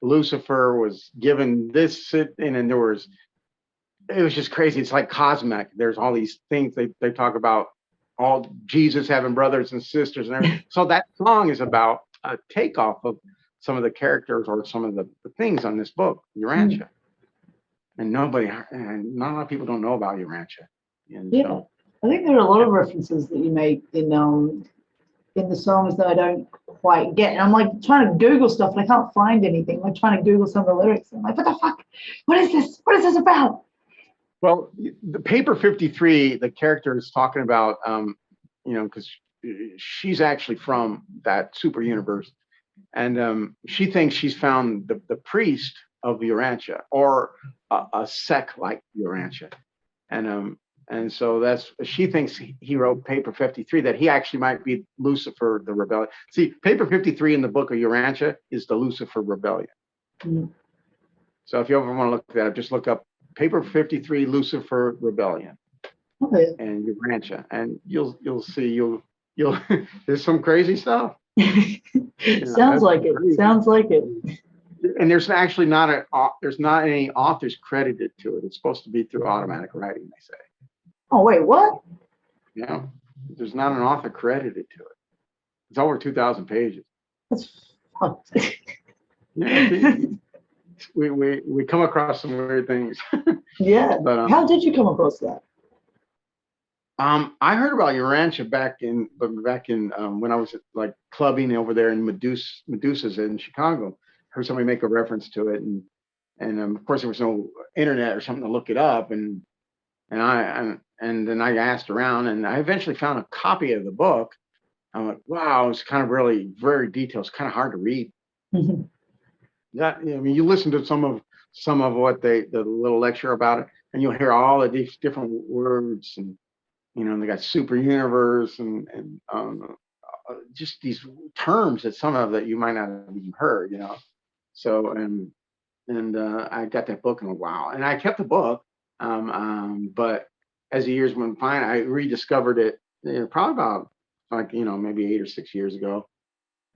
Lucifer was given this, and it was just crazy. It's like cosmic. There's all these things they talk about, all Jesus having brothers and sisters and everything. So that song is about a takeoff of some of the characters or some of the things on this book, Urantia. And not a lot of people don't know about Urantia. So, I think there are a lot of references that you make in the songs that I don't quite get. And I'm like trying to Google stuff and I can't find anything. I'm like trying to Google some of the lyrics. I'm like, what the fuck? What is this? What is this about? Well, the Paper 53, the character is talking about, because she's actually from that super universe. And she thinks she's found the priest of Urantia, or a sect like Urantia. And so she thinks he wrote Paper 53, that he actually might be Lucifer, the rebellion. See, Paper 53 in the book of Urantia is the Lucifer rebellion. So if you ever want to look that up, just look up Paper 53 Lucifer rebellion. Okay. And Urantia, and you'll see there's some crazy stuff. Sounds like it. Sounds like it. And there's actually not any authors credited to it. It's supposed to be through automatic writing, they say. Oh wait, what? Yeah, there's not an author credited to it. It's over 2,000 pages. That's Yeah, we come across some weird things. Yeah. But, how did you come across that? I heard about Urantia back in when I was like clubbing over there in Medusa's in Chicago. Heard somebody make a reference to it, and of course there was no internet or something to look it up, and then I asked around, and I eventually found a copy of the book. I'm like, wow, it's kind of really very detailed. It's kind of hard to read. I mean, you listen to some of what the little lecture about it, and you'll hear all of these different words, and they got super universe and just these terms that some of that you might not have even heard, you know. So and I got that book and wow, and I kept the book, but as the years went by, I rediscovered it, probably about like maybe 8 or 6 years ago,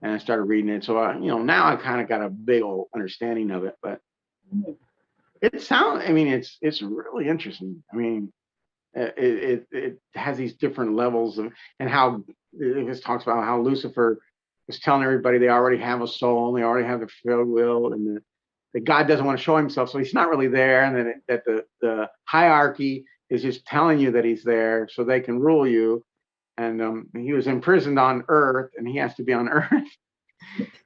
and I started reading it. So now I kind of got a big old understanding of it, but I mean, it's really interesting. I mean, it has these different levels of, and how it just talks about how Lucifer is telling everybody they already have a soul, and they already have a free will, and that God doesn't want to show himself, so he's not really there, and then that the hierarchy is just telling you that he's there so they can rule you. And he was imprisoned on Earth, and he has to be on Earth.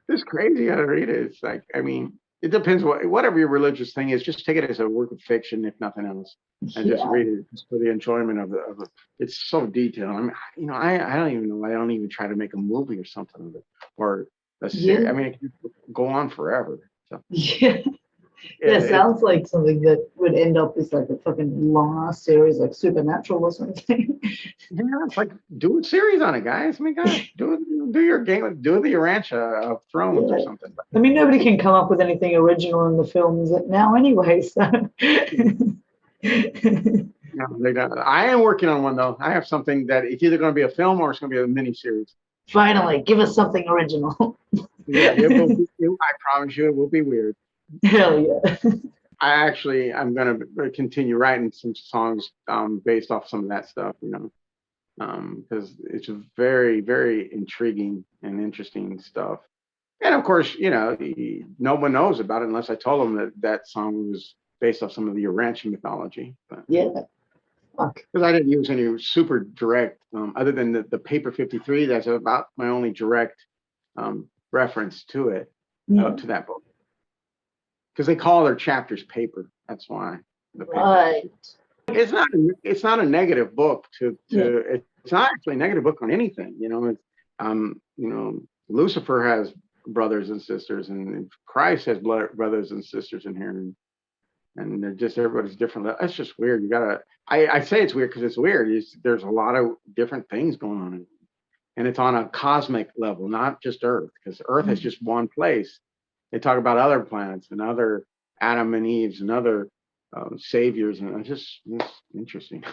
It's crazy how to read it. It's like, I mean, it depends whatever your religious thing is. Just take it as a work of fiction, if nothing else, and just read it just for the enjoyment of it. It's so detailed. I mean, I don't even know. I don't even try to make a movie or something of it, or a series. I mean, it can go on forever. So. Yeah. Yeah, it sounds like something that would end up as like a fucking long ass series, like Supernatural or something. Yeah, it's like do a series on it, guys. I mean, gosh, do your game, do the Urantia of Thrones or something. I mean, nobody can come up with anything original in the films now, anyway. So. No, they don't. I am working on one though. I have something that it's either going to be a film or it's going to be a mini series. Finally, give us something original. Yeah, I promise you, it will be weird. Hell yeah. I'm going to continue writing some songs based off some of that stuff, because it's very, very intriguing and interesting stuff. And of course, no one knows about it unless I told them that song was based off some of the Urantia mythology. But, yeah. Because I didn't use any super direct, other than the Paper 53. That's about my only direct reference to it, to that book. Because they call their chapters paper. That's why. Right. It's not a negative book it's not actually a negative book on anything. Lucifer has brothers and sisters, and Christ has brothers and sisters in here, and they're just, everybody's different. That's just weird. You gotta. I say it's weird because it's weird. There's a lot of different things going on, and it's on a cosmic level, not just Earth, because Earth is just one place. They talk about other planets and other Adam and Eves and other saviors, and it's interesting.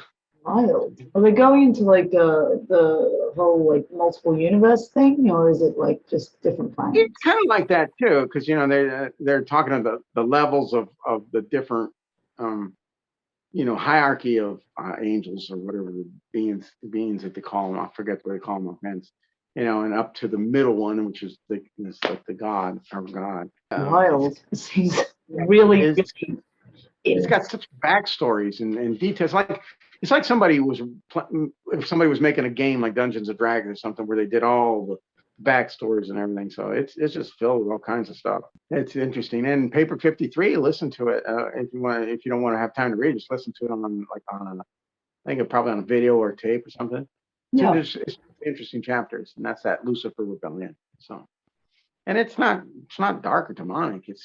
Wild. Are they going into like the whole like multiple universe thing, or is it like just different planets? It's kind of like that too, because they're talking about the levels of the different hierarchy of angels or whatever the beings that they call them. I forget what they call them offense. And up to the middle one, which is like the God, our God. Wild. Seems really. It's got such backstories and details. It's like if somebody was making a game like Dungeons and Dragons or something, where they did all the backstories and everything. So it's just filled with all kinds of stuff. It's interesting. And Paper 53, listen to it if you don't want to have time to read, just listen to it on I think probably on a video or a tape or something. Yeah. So it's interesting chapters, and that's that Lucifer rebellion. So, and it's not dark or demonic. It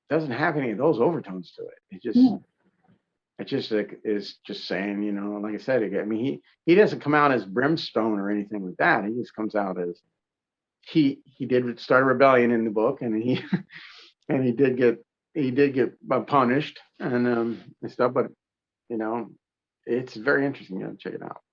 doesn't have any of those overtones to it. It just like is just saying, like I said, I mean, he doesn't come out as brimstone or anything like that. He just comes out as he did start a rebellion in the book, and he did get punished and stuff. But it's very interesting. Check it out.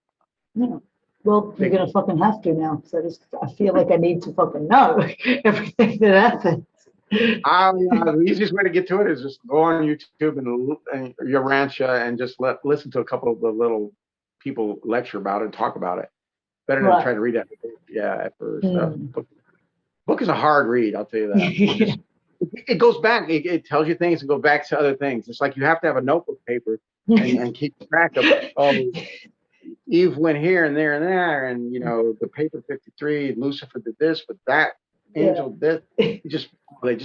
Yeah. Well, you're gonna fucking have to now, because I feel like I need to fucking know everything that happens. The easiest way to get to it is just go on YouTube and Urantia and just listen to a couple of the little people lecture about it and talk about it. Better than trying to read that. At first. Book is a hard read, I'll tell you that. It goes back. It tells you things and go back to other things. It's like you have to have a notebook paper and keep track of. Eve went here and there and there, and the Paper 53, Lucifer did this, but that angel did. It's like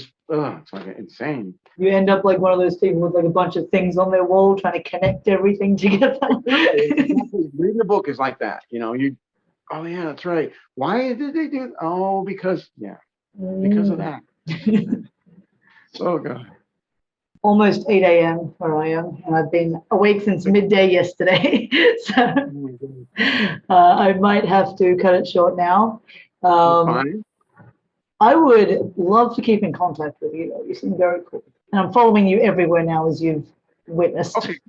insane. You end up like one of those people with like a bunch of things on their wall trying to connect everything together. Reading a book is like that. Oh yeah, that's right. Why did they do? Oh, because of that. Oh God. almost 8 a.m. where I am, and I've been awake since midday yesterday. So I might have to cut it short now. Fine. I would love to keep in contact with you, though. You seem very cool. And I'm following you everywhere now, as you've witnessed. Okay.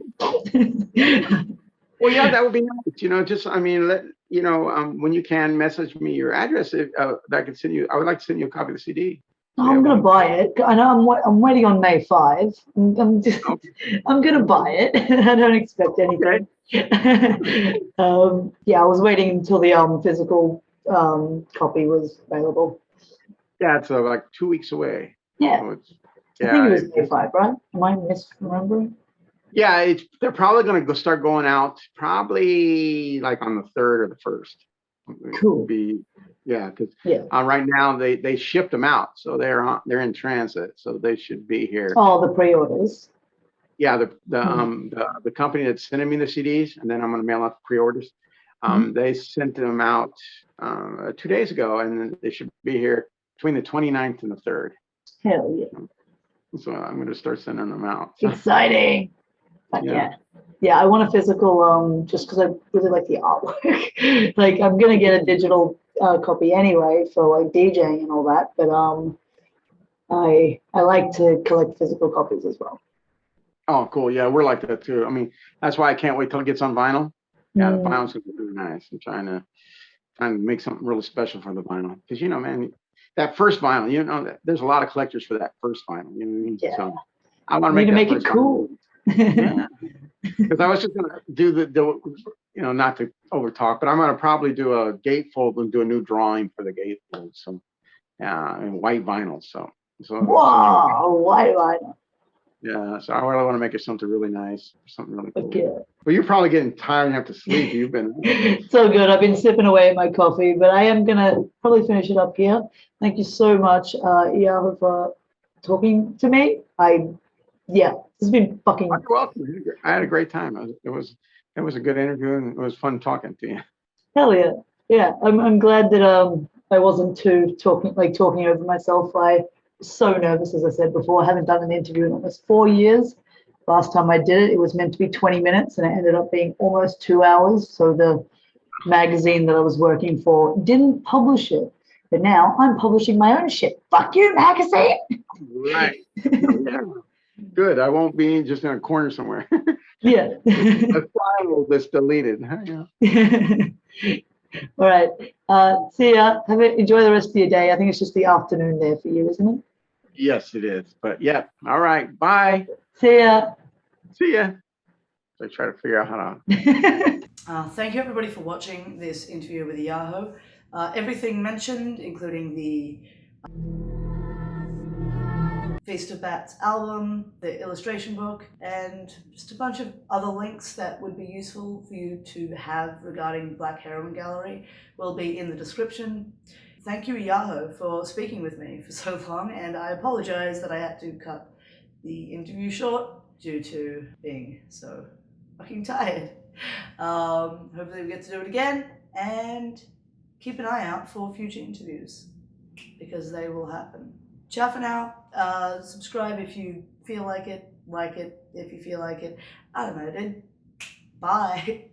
Well, yeah, that would be nice. Just I mean, when you can message me your address, if that I could send you. I would like to send you a copy of the CD. I'm gonna buy it. I know I'm waiting on May 5. I'm gonna buy it. I don't expect anything. Yeah, I was waiting until the physical copy was available. Yeah, it's like 2 weeks away. Yeah. So I think it was May 5, right? Am I misremembering? Yeah, they're probably going to start going out probably like on the 3rd or the 1st. Cool. Because Yeah. right now they shipped them out, so they're in transit, so they should be here. Oh, the pre-orders. Yeah, the company that's sending me the CDs, and then I'm going to mail out the pre-orders. They sent them out 2 days ago, and then they should be here between the 29th and the 3rd. Hell yeah. So I'm going to start sending them out. Exciting. Yeah, I want a physical just because I really like the artwork. Like I'm gonna get a digital copy anyway for like DJing and all that, but I like to collect physical copies as well. Oh, cool. Yeah, we're like that too. I mean, that's why I can't wait till it gets on vinyl. Yeah, the vinyl's gonna be really nice. I'm trying to make something really special for the vinyl because man, that first vinyl, there's a lot of collectors for that first vinyl. You know what I mean? Yeah. So I want to make it cool. Yeah, because I was just gonna do the not to over talk, but I'm gonna probably do a gatefold and do a new drawing for the gatefold. So in white vinyl. So wow, white vinyl. Yeah, so I really want to make it something really nice, something really cool. Okay. Well, you're probably getting tired and have to sleep. You've been so good. I've been sipping away at my coffee, but I am gonna probably finish it up here. Thank you so much, Eyajo, for talking to me. This has been fucking. You're welcome. I had a great time. It was a good interview, and it was fun talking to you. Hell yeah, yeah. I'm glad that I wasn't too talking over myself. I was so nervous, as I said before. I haven't done an interview in almost 4 years. Last time I did it, it was meant to be 20 minutes, and it ended up being almost 2 hours. So the magazine that I was working for didn't publish it, but now I'm publishing my own shit. Fuck you, magazine. Right. Yeah. Good. I won't be just in a corner somewhere. Yeah. A file that's deleted. Yeah. All right. See ya. Enjoy the rest of your day. I think it's just the afternoon there for you, isn't it? Yes, it is. But yeah. All right. Bye. See ya. See ya. So I try to figure out how to. Thank you everybody for watching this interview with Eyajo. Everything mentioned, including the Feast of Bats album, the illustration book, and just a bunch of other links that would be useful for you to have regarding Black Heroin Gallery will be in the description. Thank you, Eyajo, for speaking with me for so long, and I apologize that I had to cut the interview short due to being so fucking tired. Hopefully we get to do it again, and keep an eye out for future interviews because they will happen. Ciao for now. Subscribe if you feel like it if you feel like it. I don't know, dude. Bye.